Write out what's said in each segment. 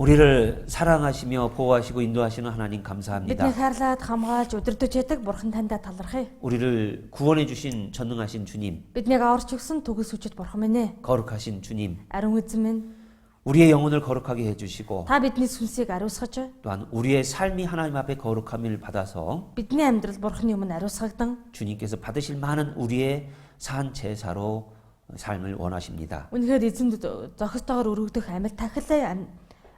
우리를 사랑하시며 보호하시고 인도하시는 하나님 감사합니다. Бидний хайрлаад хамгаалж өдөрдөж яадаг бурхан таньда талархъя. 우리를 구원해 주신 전능하신 주님, Биднийг аварч өгсөн төгс хүчит бурхан минь ээ. 거룩하신 주님, Ариун эзэн минь 우리의 영혼을 거룩하게 해주시고 та бидний сүнсийг ариусгаж 또한 우리의 삶이 하나님 앞에 거룩함을 받아서 бидний амьдрал бурханы өмнө ариусгагдан 주님께서 받으실 많은 우리의 산 제사로 삶을 원하십니다. үнэхээр эзэнд зохистойгоор өргөдөх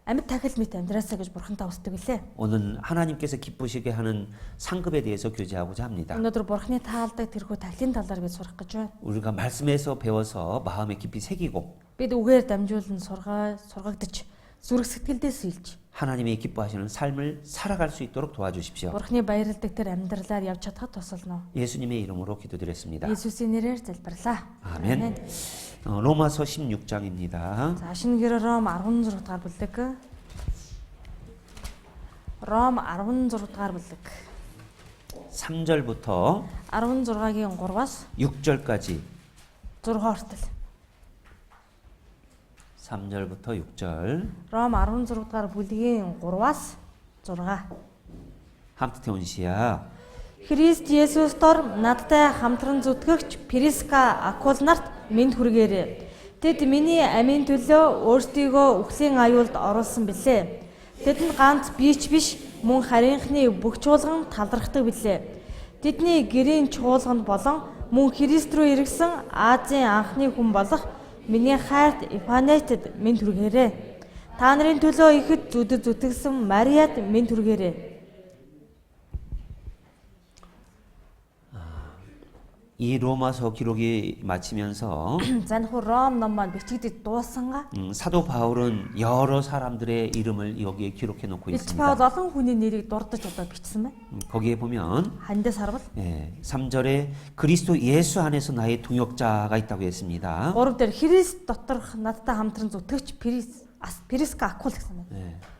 амьд тахил мэт амьдраасаа гэж бурхантаа хүсдэг лээ. 오늘 하나님께서 기쁘시게 하는 상급에 대해서 교제하고자 합니다. Өнөөдөр бурханы таалдаг тэрхүү тахилын талаар бид сурах гэж байна. 우리가 말씀에서 배워서 마음에 깊이 새기고 Бид үгээр дамжуулан сургагдаж зүрх сэтгэлдээ сэлж 하나님이 기뻐하시는 삶을 살아갈 수 있도록 도와주십시오. бурханы баярладаг тэр амьдралаар явж чадхад тусална. 예수님의 이름으로 기도드렸습니다. Есүсийн нэрээр залбирлаа. 아멘. 로마서 16장입니다. За шинэ гэр Ром 16 дахь бүлэг. Ром 16 дахь бүлэг. 3절부터 16-гийн 3-аас 6절까지 6 хүртэл. 3절부터 6절 Ром 16 дахь бүлгийн 3-аас 6. 함트 те온시아 Христ Есүс дор надтай хамтран зүтгэгч Приска Акул нарт мэнд хүргээрэй. Тэд миний амийн төлөө өөрсдийгөө үхлийн аюулд оруулсан билээ. Тэдэнд ганц би ч биш мөн харийнхны бүх чуулган талархдаг билээ. Тэдний гэрийн чуулганд болон мөн Христ рүү иргэсэн Азийн анхны хүн болох миний хайрт Ифанетэд мэнд хүргээрэй. Та нарын төлөө ихэд зүдэд зүтгэсэн Мариад мэнд хүргээрэй. 이 로마서 기록이 마치면서 Занхуу Ром ном маань бичигдэж дуусанга 사도 바울은 여러 사람들의 이름을 여기에 기록해 놓고 Илч Паул 있습니다. олон хүний нэрийг дурдж одоо бичсэн байна. 거기에 보면 Хандас харвал 3절에 그리스도 예수 안에서 나의 동역자가 있다고 했습니다. 3 дээр Христ доторх надтай хамтран зүтгэгч Приска Акул гэсэн байна.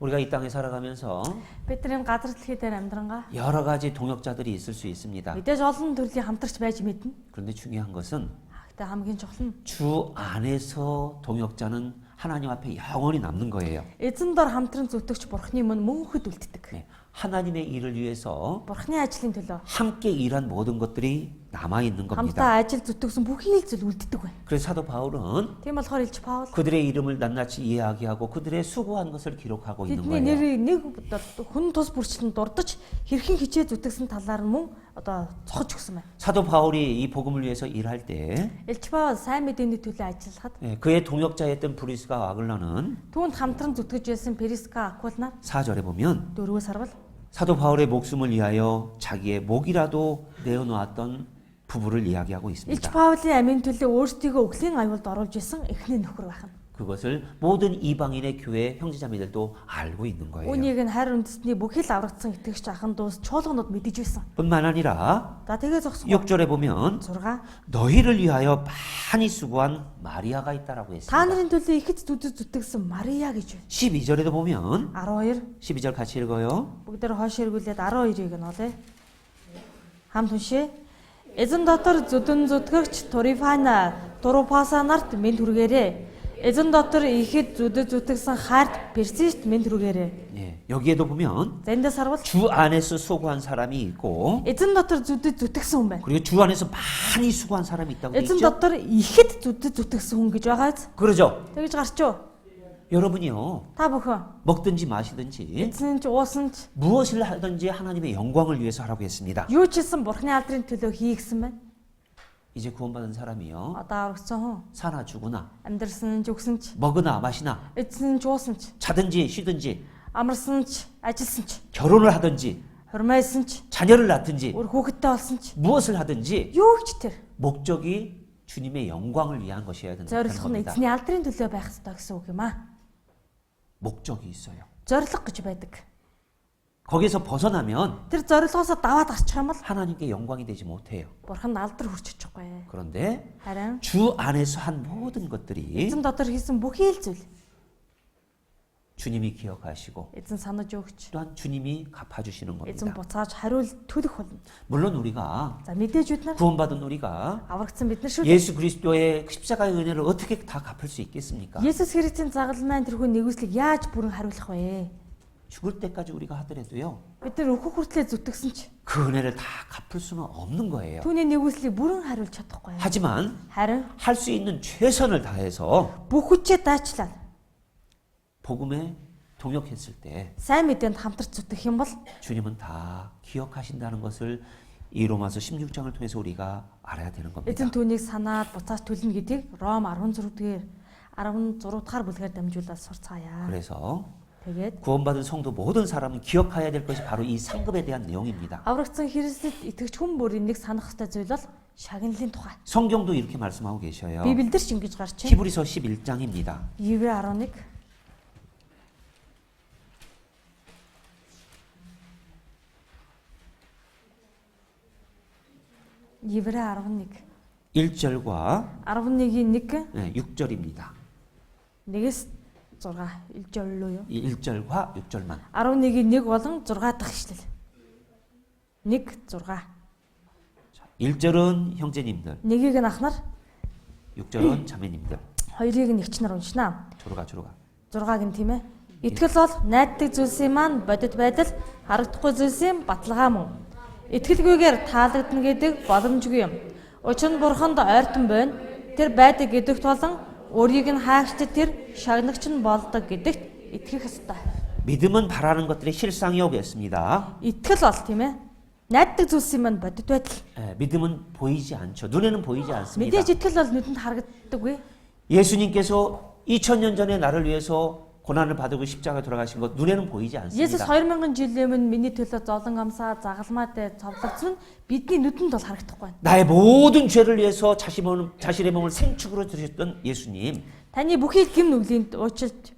우리가 이 땅에 살아가면서 Бидний газар дэлхий дээр амьдрангаа 여러 가지 동역자들이 있을 수 있습니다. мэдээж олон төрлийн хамтрагч байж мэднэ. 그런데 중요한 것은 Гэхдээ хамгийн чухал нь 주 안에서 동역자는 하나님 앞에 영원히 남는 거예요. эзэн дор хамтран зүтгэгч бурхны мөн мөнхөд үлддэг. 네, 하나님의 일을 위해서 Бурхны ажлын төлөө 함께 일한 모든 것들이 남아 있는 겁니다. хамтаа ажил зүтгэсэн бүхий л зүйл үлддэг байна. 그래서 사도 바울은 Тийм болохоор Илч Паул 그들의 이름을 낱낱이 이야기하고 그들의 수고한 것을 기록하고 있는 тэдний 거예요. нэрийг нэг хүн тус бүрчлэн дурдж хэрхэн хичээ зүтгэсэн талаар нь мөн одоо цохож өгсөн байна. 사도 바울이 이 복음을 위해서 일할 때 Илч Паул сайн мэдээний төлөө ажиллахад 그의 동역자였던 브리스가 아글라는 түүнд хамтран зүтгэж байсан Приска Акул нар 4절에 보면 4-өөс харвал 사도 바울의 목숨을 위하여 자기의 목이라도 내어놓았던 부부를 이야기하고 Илч 있습니다. Паулийн амийн төлөө өөрсдийгөө үхлийн аюулд оруулж исэн эхний нөхөр байх нь. 그것을 모든 이방인의 교회 형제자매들도 알고 있는 거예요. Үүнийг нь хайр үндэстний бүхий л аврагдсан итгэгч ахын дүүс чуулганууд мэдэж байсан. 뿐만 아니라 За тэгээ зогсох 6절에 보면 6. 너희를 위하여 많이 수고한 마리아가 있다라고 Та 했습니다. нарын төлөө ихэд зүтгэж зүтгэсэн Мария гэж байна. 12절에도 보면 12 12절 같이 읽어요. бүгдээр хойш эргүүлээд 12-ыг нь олъё. Хамт уншъя. Эзэн дотор зүдэн зүтгэгч Турифана Турупаса нарт мэнд хүргээрэй. Эзэн дотор ихэд зүдэд зүтгэсэн хайрт Персист мэнд хүргээрэй. 예, 여기에도 보면 За эндээс харвал 주 안에서 수고한 사람이 있고 эзэн дотор зүдэд зүтгэсэн хүн байна. 그리고 주 안에서 많이 수고한 사람이 있다고 돼 Эзэн 있죠. дотор ихэд зүдэд зүтгэсэн хүн гэж байгаа биз? 그러죠. Тэгж гарчуу. 여러분이요. Та бүхэн 먹든지 마시든지 эзэн ч уусан ч 무엇을 하든지 하나님의 영광을 위해서 하라고 했습니다. юу ч хийсэн бурхны алдрын төлөө хийгсэн байна. 이제 구원받은 사람이요. Одоо аврагсан хүн 사나 죽으나 амьдрсан ч өгсөн ч 먹으나 마시나 эзэн ч уусан ч 자든지 쉬든지 амарсан ч ажилсан ч 결혼을 하든지 хурмайсан ч 자녀를 낳든지 өөр хүүхэдтэй болсон ч 무엇을 하든지 юу ч тэр 목적이 주님의 영광을 위한 것이어야 된다는 зорилго нь 겁니다. эзний алдрын төлөө байх ёстой гэсэн үг юм аа. 목적이 있어요. Зорилго гэж байдаг. 거기서 벗어나면 Тэр зорилгоосоо даваад гарчих юм бол 하나님께 영광이 되지 못해요. бурхан алдар хүрч чадахгүй. 그런데 Харин 주 안에서 한 모든 것들이 эзэн дотор хийсэн бүхий л зүйл 주님이 기억하시고 Эзэн санаж өгч, 또한 주님이 갚아주시는 эзэн 겁니다. буцааж хариул төлөх болно. 물론 우리가 За мэдээж бид нар 구원받은 우리가 аврагдсан бид нар шүү. 예수 그리스도의 십자가의 은혜를 어떻게 다 갚을 수 있겠습니까? Есүс Христийн загал маань тэрхүү нэгүслийг яаж бүрэн хариулах вэ? 죽을 때까지 우리가 하더라도요. Бид нар өөхөх хүртлээр зүтгэсэн ч 그 은혜를 다 갚을 수는 없는 거예요. түүний нэгүслийг бүрэн хариулж чадахгүй. 하지만 Харин 할 수 있는 최선을 다해서 бүх хүчээ даачлаад 복음에 동역했을 때 сайн мэдээнд хамтарч зүтгэх юм бол 주님은 다 기억하신다는 것을 이 로마서 16장을 통해서 우리가 알아야 되는 겁니다. эзэн түүнийг санаад буцааж төлнө гэдгийг Ром 16 дахь бүлгээр дамжуулаад сурцгаая. 그래서 Тэгээд 구원받은 성도 모든 사람은 기억해야 될 것이 바로 이 상급에 대한 내용입니다. аврагдсан Христэд итгэж хүн бүрийн нэг санах ёстой зүйл бол шагналын тухай. 성경도 이렇게 말씀하고 계셔요. Библиэлд ч ингэж гарч байна. 히브리서 11장입니다. Еврей 11 Еврей 11 1절과 11-ийн 1 6절입니다. 1-с 6 1절로요. 1절과 6절만. 11-ийн 1 болон 6 дахь ишлэл. 1 6 1절은 형제님들, 1-ийг нь ах нар, 6절은 자매님들. 2-ыг нь эгч нар уншнаа. 조르가 6-ыг нь тийм ээ. Итгэл бол найддаг зүйлсийн маань бодит байдал, харагдахгүй зүйлсийн баталгаа мөн. Итгэлгүйгээр таалагдана гэдэг боломжгүй юм. Учир нь бурханд ойртон байна. Тэр байдаг гэдэгт болон өөрийг нь хаагчд тэр шагнагч нь болдог гэдэгт итгэх ёстой. 믿음은 바라는 것들의 실상이 오겠습니다. Итгэл бол тийм ээ. Найддаг зүйлсийн маань бодит байдал. 믿음은 보이지 않죠. 눈에는 보이지 않습니다. Мэдээж итгэл бол нүдэнд харагддаггүй. 예수님께서 2000년 전에 나를 위해서 고난을 받고 십자가에 돌아가신 것 눈에는 보이지 Есүс 않습니다. 2000 жилийн өмнө миний төлөө зовлон амсаа загалмаатай цовдлогдсон нь бидний нүдэнд бол харагдахгүй байна. 나의 모든 죄를 위해서 자신의 몸을 생축으로 드셨던 예수님 Таны бүхий гэм нүглийн уучлалт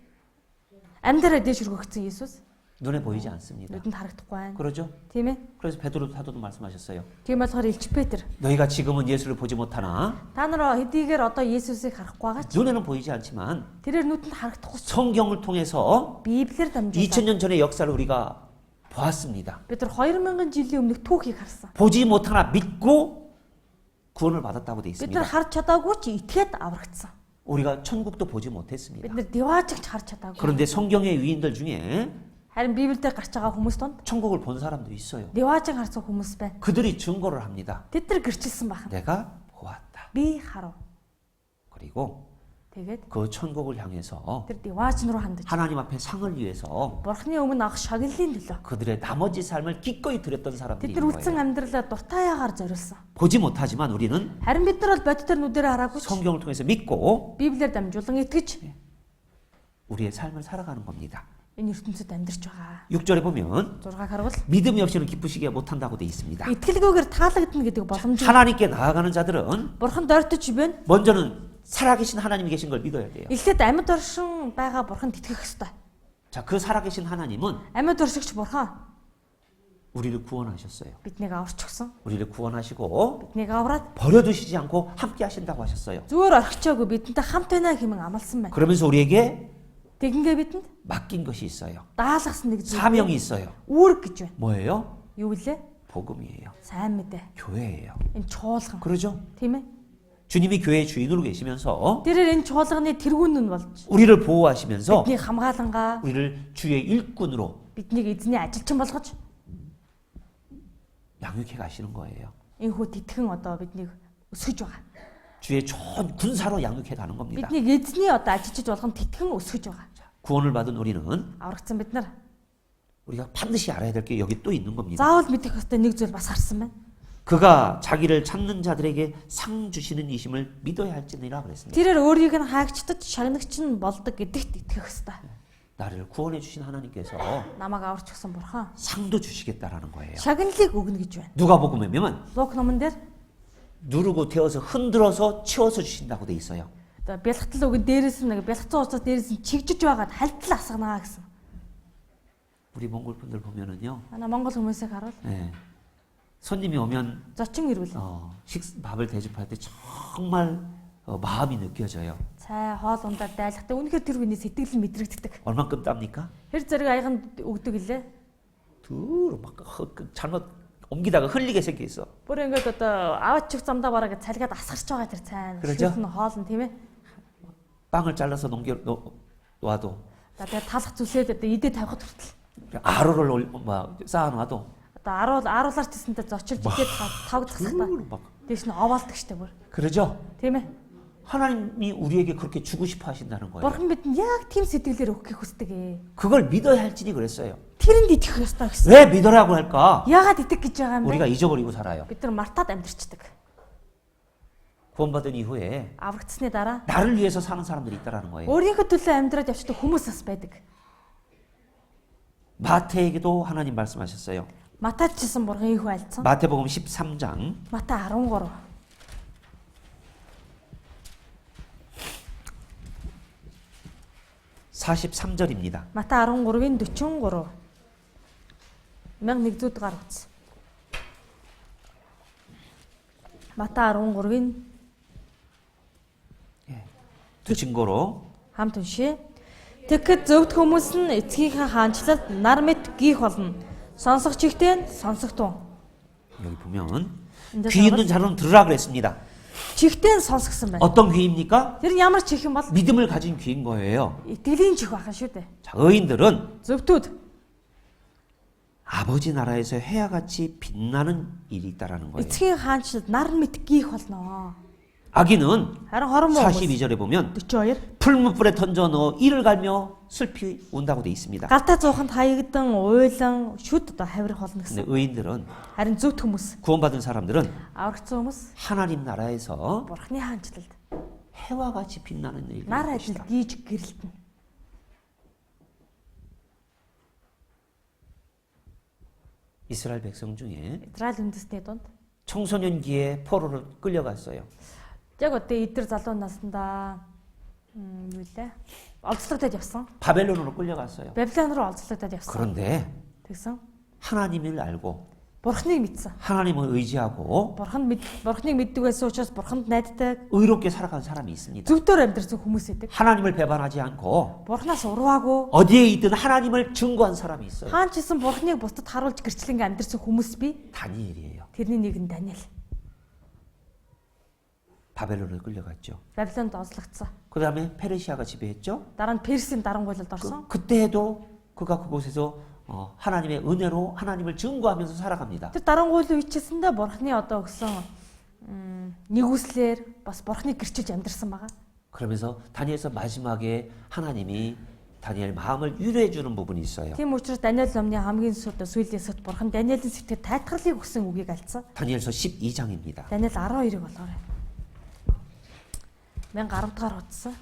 амьдраа дэш өргөгдсөн Есүс 눈에 보이지 않습니다. нүдэнд харагдахгүй байна. 그러죠? Тийм ээ. 그래서 베드로 사도도 말씀하셨어요. Тийм болохоор Илч Петр 너희가 지금은 예수를 보지 못하나 та нар хэдийгээр одоо Есүсийг харахгүй байгаа ч 눈에는 보이지 않지만 тэрээр нүдэнд харагдахгүй ч 성경을 통해서 Библиэр дамжуулаад 2000년 전의 역사를 우리가 보았습니다. бид нар 2000 жилийн өмнөх түүхийг харсан. 보지 못하나 믿고 구원을 받았다고 돼 Бид 있습니다. нар харж чадаагүй ч итгээд аврагдсан. 우리가 천국도 보지 못했습니다. Бид нар диваажигч харж чадаагүй. 그런데 성경의 위인들 중에 Харин Библиэлд гарч байгаа хүмүүс донд 천국을 본 사람도 있어요. диваажиг харсан хүмүүс байна. 그들이 증거를 합니다. Тэд нар гэрчилсэн байна. 내가 보았다. Би харав. 그리고 Тэгээд 그 천국을 향해서 тэр дивааж руу хандаж 하나님 앞에 상을 위해서 Бурхны өмнө авах шагналын төлөө 그들의 나머지 삶을 기꺼이 드렸던 사람들이 тэд нар 있는 үлдсэн 거예요. амьдралаа дуртаяагаар зориулсан. 보지 못하지만 우리는 Харин бид нар бол бодитоор нүдэрээ хараагүй ч 성경을 통해서 믿고 Библиэр дамжуулан итгэж 우리의 삶을 살아가는 겁니다. энэ ертөнцид амьдарч байгаа. 6절에 보면 6-аг харвал 믿음이 없이는 기쁘시게 못한다고 돼 있습니다. итгэлгүйгээр таалагдана гэдэг боломж. 하나님께 나아가는 자들은 Бурханд ойртож байна. 먼저는 살아계신 하나님이 계신 걸 믿어야 돼요. Эхлээд амьд оршин байгаа Бурханд итгэх ёстой. 자, 그 살아계신 하나님은 Амьд оршигч Бурхан 우리를 구원하셨어요. биднийг аварчихсан. 우리를 구원하시고 Биднийг авраад 버려두시지 않고 함께 하신다고 하셨어요. зүгээр орхичаагүй бидэнтэй хамт байна хэмээн амласан байна. 그러면서 우리에게 Тэгингээ бидэнд 맡긴 것이 있어요. даалгасан нэг зүйл. 사명이 있어요. үүрэг гэж байна. 뭐예요? Юу вэ? 복음이에요. Сайн мэдээ. 교회예요. Энэ чуулган. 그러죠? Тийм ээ. 주님이 교회의 주인으로 계시면서 Тэрээр энэ чуулганы тэргүүн нь болж 우리를 보호하시면서 бидний хамгаалангаа 우리를 주의 일꾼으로 биднийг эзний ажилчин болгож 양육해 가시는 거예요. энэ хүү тэтгэн одоо биднийг өсгөж байгаа. 주의 좋은 군사로 양육해 가는 겁니다. Биднийг эзний одоо ажилчиж болгон тэтгэн өсгөж байгаа. 구원을 받은 우리는 Аврагдсан бид нар 우리가 반드시 알아야 될 게 여기 또 있는 겁니다. заавал мэдэх ёстой нэг зүйл бас харсан байна. 그가 자기를 찾는 자들에게 상 주시는 이심을 믿어야 할지니라 그랬습니다. Тэрээр өөрийг нь хаагчдад шагнагч нь болдог гэдэгт итгэх ёстой. 나를 구원해 주신 하나님께서 Намайг аварчихсан Бурхан 상도 주시겠다라는 거예요. шагналыг өгнө гэж байна. 누가복음에 보면 Лук номон дээр 누르고 태워서 흔들어서 치워서 주신다고 돼 있어요. одоо бэлгтал өгөн дээрээс нь нэг бэлгцэн уцаас дээрээс нь чигжиж байгаад хальтал асганаа гэсэн. 우리 몽골 분들 보면은요. Манай Монгол хүмүүсийг харуул 예. 손님이 오면 зочин ирвэл 밥을 대접할 때 정말 마음이 느껴져요. Цай хоол ундаа дайлахтаа үнэхээр тэр хүний сэтгэл нь мэдрэгддэг. 얼만큼 땀니까? Тэр зэрэг аяганд өгдөг лээ. 막 잘못 옮기다가 흘리게 생겨 있어. Бүр ингээд одоо аваад чих замдаа бараг цалгаад асгарч байгаа тэр цайн. 그러죠? Шүлэн хоол нь тийм ээ. 빵을 잘라서 놔도 За тэгээд талах зүйлээд одоо идэ тавихад хүртэл. 아로를 쌓아놔도 Одоо аруулаар тийсэнтэй зочилж идээд тавгдахсахтаа. 막 Тэгш нь овоолдог штэ бүр. 그러죠? Тийм ээ. 하나님이 우리에게 그렇게 주고 싶어 하신다는 거예요. Бурхан бидэнд яг тийм сэтгэлээр өгөхийг хүсдэг ээ. 그걸 믿어야 할지니 그랬어요. Тэрэнд итгэх ёстой гэсэн. 왜 믿으라고 할까? Яагаад итгэх гэж байгаа юм бэ? 우리가 잊어버리고 살아요. Бид нар мартаад амьдэрчдэг. 구원받은 이후에 Аврагдсны дараа 나를 위해서 사는 사람들이 있다라는 거예요. өөрийнхөө төлөө амьдраад явчихдаг хүмүүс бас байдаг. 마태에게도 하나님 말씀하셨어요. Матад ч гэсэн бурхан ийхүү альцсан. 마태복음 13장 Матай 13. 43절입니다. Матай 13-ийн 43. 1100 дугаар үз. Матай 13-ийн 두 증거로 хамт уншия. Тэгэхэд зөвхт хүмүүс нь эцгийнхээ хаанчлалд нар мэт гих болно. Сонсох чихтэй нь сонсогтун. 여기 보면 근데 귀 있는 자는 들으라 그랬습니다. Чихтэй нь сонсгосон байна. 어떤 귀입니까? Тэр ямар чих юм бол 믿음을 가진 귀인 거예요. итгэлийн чих байх шүү дээ. 자, 의인들은 Зөвхтүүд 아버지 나라에서 해야같이 빛나는 일이 있다라는 거예요. эцгийн хаанчлалд нар мэт гих болно. 아기는 Харин хорон хүмүүс 42절에 보면 42 풀무불에 던져 넣어 이를 갈며 슬피 운다고 돼 있습니다. галтай зууханд хаягдан уйлан шүд одоо хавирах болно 근데 гэсэн. 의인들은 Харин зөвхт хүмүүс 구원받은 사람들은 аврагдсан хүмүүс 하나님 나라에서 бурхны хаанчлалд 해와 같이 빛나는 일이 нар 있을 ажил 것이다. гийж гэрэлтэн. 이스라엘 백성 중에 Израиль үндэстний дунд 청소년기에 포로를 끌려갔어요. яг одоо идэр залуу наснда юу лээ? Олзлогдоод явсан. 바벨론으로 끌려갔어요. Бабилон руу олзлогдоод явсан. 그런데 Тэгсэн. 하나님을 알고 Бурхныг мэдсэн. 하나님을 의지하고 Бурхныг мэддэг байсан учраас Бурханд найддаг. 의롭게 살아간 사람이 있습니다. Зөвдөр амьдрсан хүмүүс байдаг. 하나님을 배반하지 않고 Бурхнаас урваагүй. 어디에 있든 하나님을 증거한 사람이 있어요. Хаан ч гэсэн Бурхныг бусдад харуулж гэрчлэнгээ амьдрсан хүмүүс би. 다니엘이에요. Тэрний нэг нь Даниэл. 바벨론을 끌려갔죠. Бабилонд олзлогдсон. 그 다음에 페르시아가 지배했죠. Дараа нь Персийн дарангуйлалд орсон. 그때에도 그가 그곳에서 하나님의 은혜로 하나님을 증거하면서 살아갑니다. Тэр дарангуйлал үечсэндээ Бурхны одоо өгсөн нэгүслэр бас Бурхныг гэрчилж амьдрсан байгаа. 그러면서 다니엘서 마지막에 하나님이 다니엘 마음을 유로해 주는 부분이 있어요. Тийм учраас Даниэл номны хамгийн сүүлийн сүд Бурхан Даниэлийн сэтгэлд тайтгарлыг өгсөн үгийг альцсан. 다니엘서 12장입니다. Даниэл 12-ыг болгоорой. 1010 дахь утсан.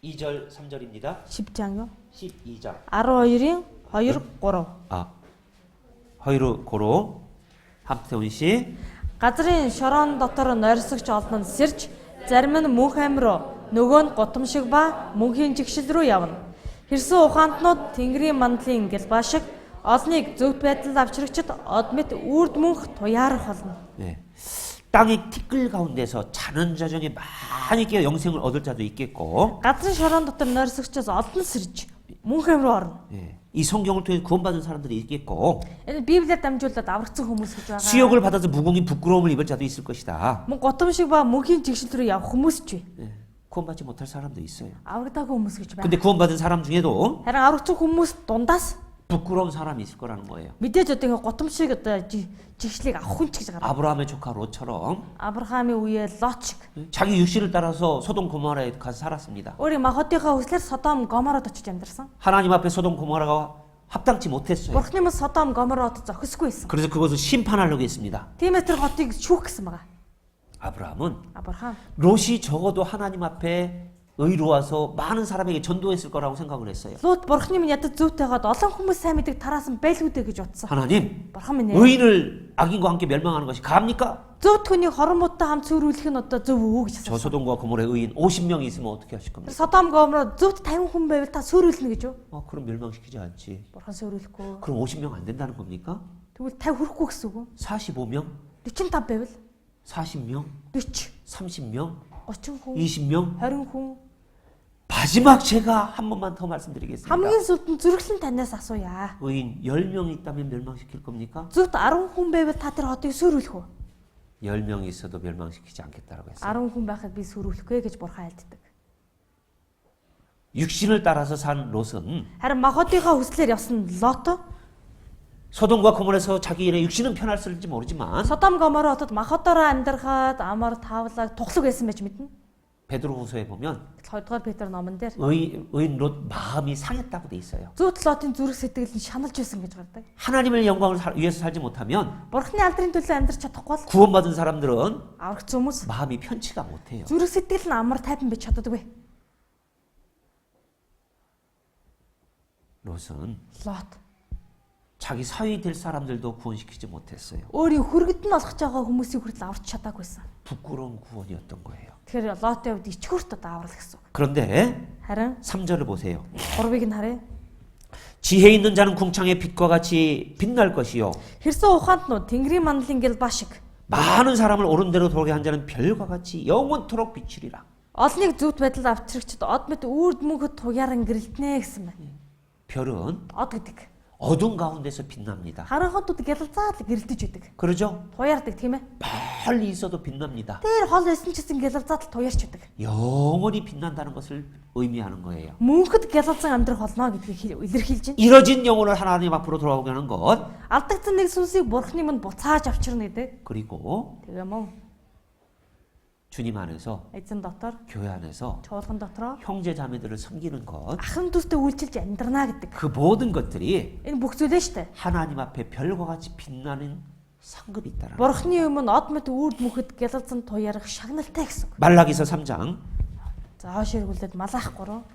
2절 3절입니다. 10장 юу? 12장. 12-ийн 2 3. 허이루 고로 함태훈 씨. Газрын шорон дотор нойрсогч олон нь сэрж, зарим нь мөнх амь руу, нөгөө нь гутамшиг ба мөнхийн жигшил рүү явна. Хэрсэн ухаантнууд Тэнгэрийн мандлын гэлбаа шиг олныг зөвхт байдалд авчрагчид од мэт үрд мөнх туяарах болно. 네. 땅의 티끌 가운데서 자는 자중에 많이 깨어 영생을 얻을 자도 있겠고. Газрын шорон дотор нойрсогчоос олон сэрж, мөнх амь руу орно. 네. 이 성경을 통해 구원받은 사람들이 있겠고. Энэ Библиэд дамжуулаад аврагдсан хүмүүс гэж байгаа. 수욕을 받아서 무공인 부끄러움을 입을 자도 있을 것이다. Мөн гутамшиг ба мөнхийн жигшил рүү явах хүмүүс ч бий. 네. 구원받지 못할 사람도 있어요. Аврагдаагүй хүмүүс гэж байна. 근데 구원받은 사람 중에도 Харин аврагдсан хүмүүс дундаас 부끄러운 사람이 있을 거라는 거예요. мэдээж одоо ингэ гутамшиг одоо жигшлийг авах хүн ч гэж гараа. 아브라함의 조카 롯처럼 Авраамийн үеэ Лот шиг. 자기 육신을 따라서 소돔 고모라에 가서 살았습니다. Өөрийн махотынхаа хүслээр Содом Гомород очиж амьдарсан. 하나님 앞에 소돔 고모라가 합당치 못했어요. Бурхны мэс Содом Гомород зохисгүй байсан. 그래서 그것을 심판하려고 했습니다. Тиймээс тэр хотыг шүүх гэсэн байгаа. 아브라함은 Авраам 롯이 적어도 하나님 앞에 의로워서 많은 사람에게 전도했을 거라고 생각을 했어요. Лут Бурхны минь ядаж зөвтэйгээд олон хүмүүс сайн мэддэг тараасан байлгүй дээ гэж утсан. 하나님, Бурхан минь 의인을 악인과 함께 멸망하는 것이 가합니까? зөв түүнийг хоромуудтай хамт цөөрүүлэх нь одоо зөв үү гэж 저 асуусан. 소돔과 고모라의 의인 50명이 있으면 어떻게 하실 겁니까? Тэр Содом Гомород зөвхт 50 хүн байвал та цөөрүүлнэ гэж юу? 그럼 멸망시키지 않지. Бурхан цөөрүүлэхгүй. 그럼 50명 안 된다는 겁니까? Тэгвэл 50 хүрэхгүй гэсэн үг үү? 45명? 45 байвал 40명? 40, 30명? 30 хүн, 20명? 20 хүн. 마지막 제가 한 번만 더 말씀드리겠습니다. хамгийн сүүлд нь зүрхлэн танаас асууя. 의인 10명 있다면 멸망시킬 겁니까? Зөвхөн 10 хүн байвал та тэр хотыг сүрүүлэх үү? 10명이 있어도 멸망시키지 않겠다라고 했어요. 10 хүн байхад би сүрүүлэхгүй гэж бурхан айлддаг. 육신을 따라서 산 롯은 Харин Махотынхаа хүслээр явсан Лот 소돔과 고모라에서 자기의 육신은 편했을지 모르지만 Содом Гомор хотод Махотоор амьдрахад амар таавлаг тухлаг байсан байж мэднэ. 베드로후서에 보면 2-р Петр номон дээр 의인 롯 마음이 상했다고 돼 있어요. Зүйт Лотын зүрх сэтгэл нь шаналж байсан гэж гардаг. 하나님의 영광을 위해서 살지 못하면 Бурхны алдрын төлөө амьдрч чадахгүй бол 구원받은 사람들은 аврагч хүмүүс 마음이 편치가 못해요. зүрх сэтгэл нь амар тайван байж чаддаггүй. 롯은 Лот 자기 사위 될 사람들도 구원시키지 못했어요. өөрийн хүргэд нь олгож байгаа хүмүүсийг хүртэл аварч чадаагүйсэн. 부끄러운 구원이었던 거예요. Тэгэхээр Лотын хувьд ичгүүрт одоо аврал гэсэн үг. 그런데 Харин 3절을 보세요. 3-ыг нь харъя. 지혜 있는 자는 궁창의 빛과 같이 빛날 것이요. Хэрсэн ухаантнууд Тэнгэрийн мандлын гэлбаа шиг 많은 사람을 옳은 대로 돌게 한 자는 별과 같이 영원토록 비추리라. олныг зөвхт байдал авчрагчд од мэт үрд мөнхөд тугааран гэрэлтнэ гэсэн байна. 별은 Од гэдэг. 어둠 가운데서 빛납니다. Харанхуудад гялалзаад гэрэлтэж идэг. 그러죠? Туяардаг тийм ээ. 멀리 있어도 빛납니다. Тэр хол байсан ч гэсэн гялалзаад туяарч идэг. 영원히 빛난다는 것을 의미하는 거예요. Мөнхөд гялалзан амьдрах болно гэдгийг илэрхийлж байна. 이뤄진 영혼을 하나님 앞으로 돌아오게 하는 것, Алдагдсан нэг сүнсийг Бурхны манд буцааж авчирна гэдэг. 그리고 Тэгээ мөн 주님 안에서, эзэн дотор, 교회 안에서 чуулган дотроо 형제 자매들을 섬기는 것, ахын дүүстэй үйлчилж амьдрна гэдэг. 그 모든 것들이 Энэ бүх зүйлээ штэ. 하나님 앞에 별과 같이 빛나는 상급이 있다라는 거예요. Бурхны өмнө од мэт үрд мөнхөд гялалзан туяарах шагналтай гэсэн үг. 말라기서 3장 За хойш эргүүлээд Малах 3.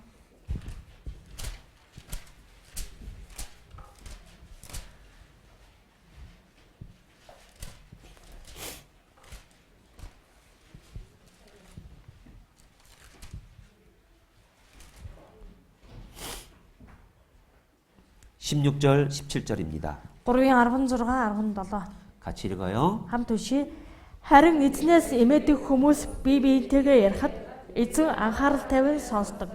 (16절) (17절입니다) 3-ын 16, 17. 같이 읽어요. Хамт уншия. Харин эзнээс эмээдэг хүмүүс бие биентэйгээ ярихад эзэн анхаарал тавин сонсдог.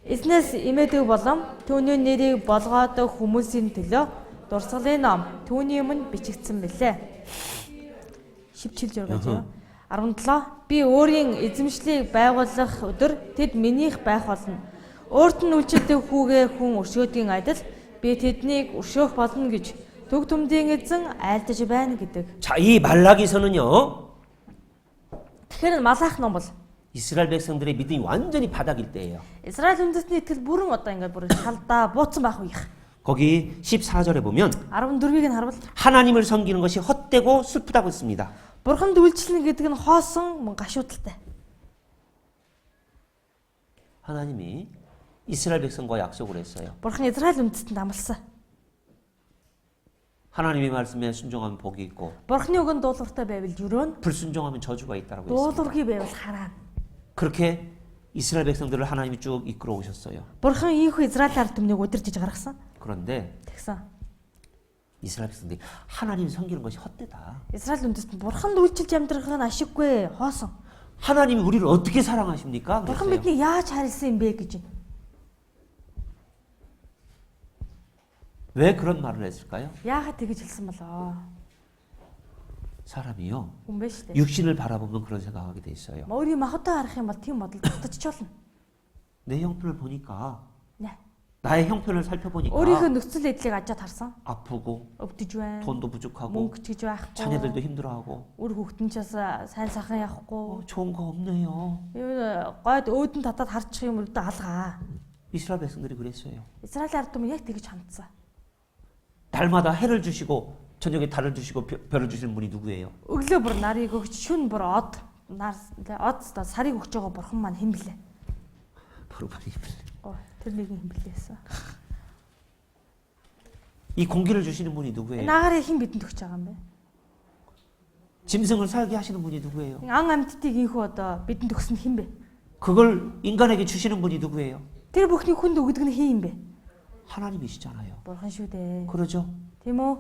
Эзнээс эмээдэг болон түүний нэрийг болгоодог хүмүүсийн төлөө дурсгалын ном түүний өмнө бичигдсэн билээ. 17 гэж. 17. Би өөрийн эзэмшлийг байгуулах өдөр тэд минийх байх болно. Өөрт нь үйлчлдэг хүүгээ хүн өршөөдгийн адил би тэднийг өршөөх болно гэж төг төмдийн эзэн айлдаж байна гэдэг. 자, 이 말라기서는요, Тэгэхээр Малах ном бол 이스라엘 백성들의 믿음이 완전히 바닥일 때예요. Израиль үндэстний итгэл бүрэн одоо ингээд бүр шалдаа бууцсан байх үеих. 거기 14절에 보면 14-ийг нь харвал 하나님을 섬기는 것이 헛되고 슬프다고 했습니다. Бурханд үйлчлэн гэдэг нь хоосон мөн гашуудалтай. 하나님이 이스라엘 백성과 약속을 했어요. Бурхан Израиль үндэстэнд амласан. 하나님의 말씀에 순종하면 복이 있고 Бурханы үгэнд дуулууртай байвал өрөөн, 불순종하면 저주가 있다고 했습니다. дуулуургүй байвал хараана. 그렇게 이스라엘 백성들을 하나님이 쭉 이끌어 오셨어요. Бурхан ийхүү Израиль ард түмнийг удирдах гаргасан. 그런데 Тэгсэн. 이스라엘 백성들이 하나님 섬기는 것이 헛되다. Израиль үндэстэнд Бурханд үйлчилж амьдрах нь ашиггүй, хоосон. 하나님이 우리를 어떻게 사랑하십니까? Бурхан 그랬어요. биднийг яаж харилсан юм бэ гэж. 왜 그런 말을 했을까요? Яагаад тэгэж хэлсэн болоо? 사람이요, Хүн биш үү? 육신을 바라보면 그런 생각하게 돼 있어요. Өөрийн махтаа харах юм бол тийм бодол тогтчихолно. 내 형편을 보니까, Нэ. 나의 형편을 살펴보니까 Өөрийнхөө нөхцөл байдлыг ажаад харсан. 아프고 Өвдөж байна. 돈도 부족하고 Мөнгө ч гэж байхгүй. 자녀들도 힘들어하고 Үр хүүхдэн ч бас сайн сайхан явахгүй. 좋은 거 없네요. Гойд өөдөн татаад харчих юм өрдө алгаа. 이스라엘 백성들이 그랬어요. Израиль ард түмэн яг тэгж хандсан. 달마다 해를 주시고 저녁에 달을 주시고 별을 주시는 분이 누구예요? Өглөө бүр нарыг өгч шүн бүр од сарыг өгч байгаа бурхан маань хэн блэ? 바로바리. Тэр нэг хэн блээсэн. 이 공기를 주시는 분이 누구예요? Наагаарыг хэн бидэнд өгч байгаа юм бэ? 짐승을 살게 하시는 분이 누구예요? Ан амьтдыг ийхүү одоо бидэнд өгсөн хэн бэ? 그걸 인간에게 주시는 분이 누구예요? Тэр бүхний хүнд өгдөг нь хэн юм бэ? 하나님이시잖아요. Бурхан шүү дээ. 그러죠? Тийм үү?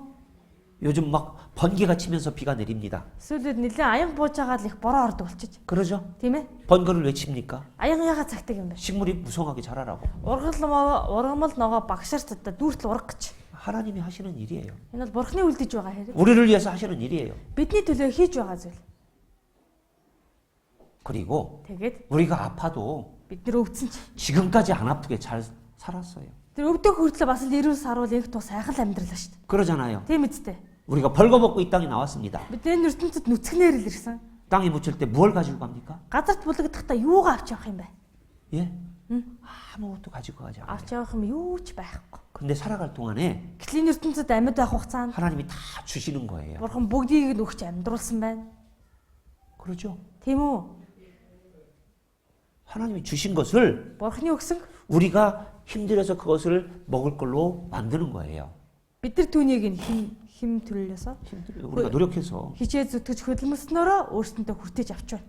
요즘 막 번개가 치면서 비가 내립니다. Сүүлд нэлээд аян бууж байгаа л их бороо ордог болчих. 그러죠? Тийм ээ? 번개를 왜 칩니까? Аян яга цагтаг юм бэ? 식물이 무성하게 자라라고. Ургамал ногоо багшаарт одоо дүүртэл урах гэж. 하나님이 하시는 일이에요. Энэ бол бурхны үлдэж байгаа хэрэг. 우리를 위해서 하시는 일이에요. Бидний төлөө хийж байгаа зүйл. 그리고 Тэгээд 우리가 아파도 бид нэр өвдсөн чи. 지금까지 안 아프게 잘 살았어요. Тэр өвдөх хүртэл бас л эрүүл саруул их тус сайхан л амьдралаа шүү дээ. 그러잖아요. Тийм үсттэй. 우리가 벌거벗고 이 땅에 나왔습니다. Бид энэ ертөнцид нүцгнээр л ирсэн. 땅에 묻힐 때 뭘 가지고 갑니까? Газарт булагдахтаа юугаа авч явах юм бэ? 예? 아무것도 가지고 가지 않아요. Авч явах юм юу ч байхгүй. 근데 살아갈 동안에 Гэтэл энэ ертөнцид амьд байх хугацаанд 하나님이 다 주시는 거예요. бурхан бүгдийг нь өгч амьдруулсан байна. 그러죠? Тийм үү? 하나님이 주신 것을 Бурханы өгсөн 우리가 힘들어서 그것을 먹을 걸로 만드는 거예요. бид нар түүнийг нь хим төлөөсөө 힘들어요. 우리가 노력해서 хичээ зүтгэж хөдөлмөрснөөрөө өөрсөндөө хүртэж авч байна.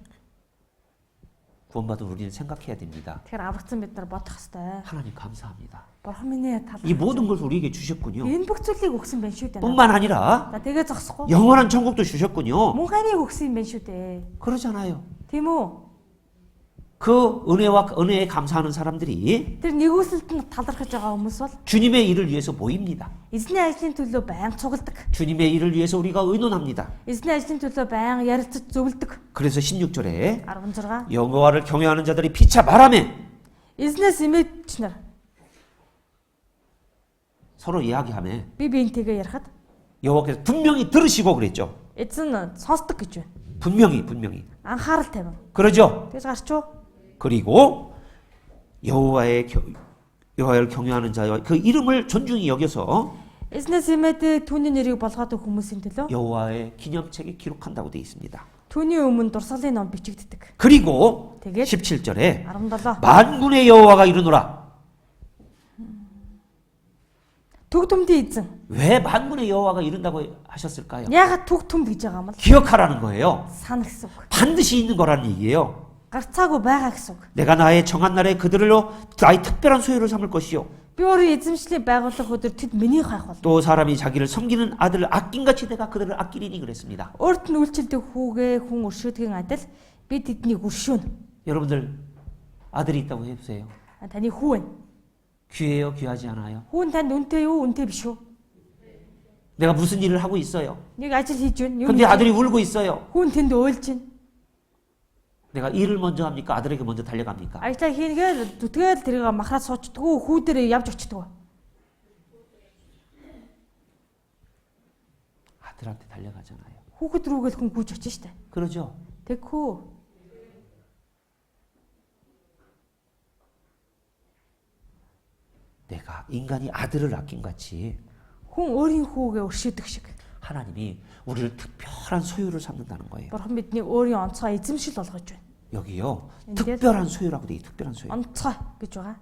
구원받은 우리는 생각해야 됩니다. Тэгэхээр аврагдсан бид нар бодох ёстой. 하나님 감사합니다. Бурхан минь тал. 이 모든 것을 우리에게 주셨군요. Энэ бүх зүйлийг өгсөн байх шүү дээ. 뿐만 아니라 За тэгээ зогсохгүй. 영원한 천국도 주셨군요. Мөн хайрыг өгсөн юм байна шүү дээ. 그러잖아요. Тийм үү? 그 은혜에 감사하는 사람들이 Тэр нэгүсэлд нь талархаж байгаа хүмүүс бол 주님의 일을 위해서 모입니다. эзний ажлын төлөө байнга цугладаг. 주님의 일을 위해서 우리가 의논합니다. Эзний ажлын төлөө байнга ярилцаж зөвлөдөг. 그래서 16절에 16. 여호와를 경외하는 자들이 피차 말하매 Эзнээс имэж нар 서로 이야기하매 би биентэйгээ ярихад 여호와께서 분명히 들으시고 그랬죠. эзэн сонсдог гэж байна. 분명히 Анхаарал тавина. 그러죠. Тэгж гарчуу. 그리고 여호와를 경외하는 자와 그 이름을 존중히 여겨서 Эзнээс имээд түүний нэрийг болгоодог хүмүүсийн төлөө 여호와의 기념책에 기록한다고 되어 있습니다. түүний өмнө дурсгалын ном бичигддэг. 그리고 тэгээд 17절에 17. 만군의 여호와가 이르노라. Төг төмдийн эзэн. 왜 만군의 여호와가 이른다고 하셨을까요? Яагаад төг төмд гэж байгаа юм бол 기억하라는 거예요. сана гэсэн үг. 반드시 있는 거라는 얘기예요. Гарцаагүй байгаа гэсэн үг. 내가 나의 정한 날에 그들로 나의 특별한 소유를 삼을 것이요. Би өөрөө эзэмшлийн байгууллага өдөр тэд миний хайх бол. 또 사람이 자기를 섬기는 아들을 아낀같이 내가 그들을 아끼리니 그랬습니다. Өөрт нь үйлчлдэг хүүгээ хүн өршөөдгийн адил би тэднийг өршөөнө. 여러분들 아들이 있다고 해보세요. Таны хүү байна. 귀해요? 귀하지 않아요? Хүүн танд үнэтэй юу, үнэтэй биш үү? 내가 무슨 일을 하고 있어요. Нэг ажил хийж байна. 근데 아들이 울고 있어요. Хүүн тэнд уйлж байна. 내가 일을 먼저 합니까? 아들에게 먼저 달려갑니까? Ажлаа хийнгээл зүтгээл тэрийг махраад суучдггүй хүү дээр явж очдгоо. 아들한테 달려가잖아요. Хүүхэд рүүгээл хүн гүйж очиж штэ. 그러죠? Тэгхүү. 내가 인간이 아들을 아낀 같이 Хүн өөрийн хүүгээ өршөөдөг шиг. 하나님이 우리를 특별한 소유를 삼는다는 거예요. Бурхан бидний өөрийн онцгой эзэмшил болгож байна. 여기요. 이게- 특별한 소유라고 돼. 특별한 소유. Онцгой гэж байгаа.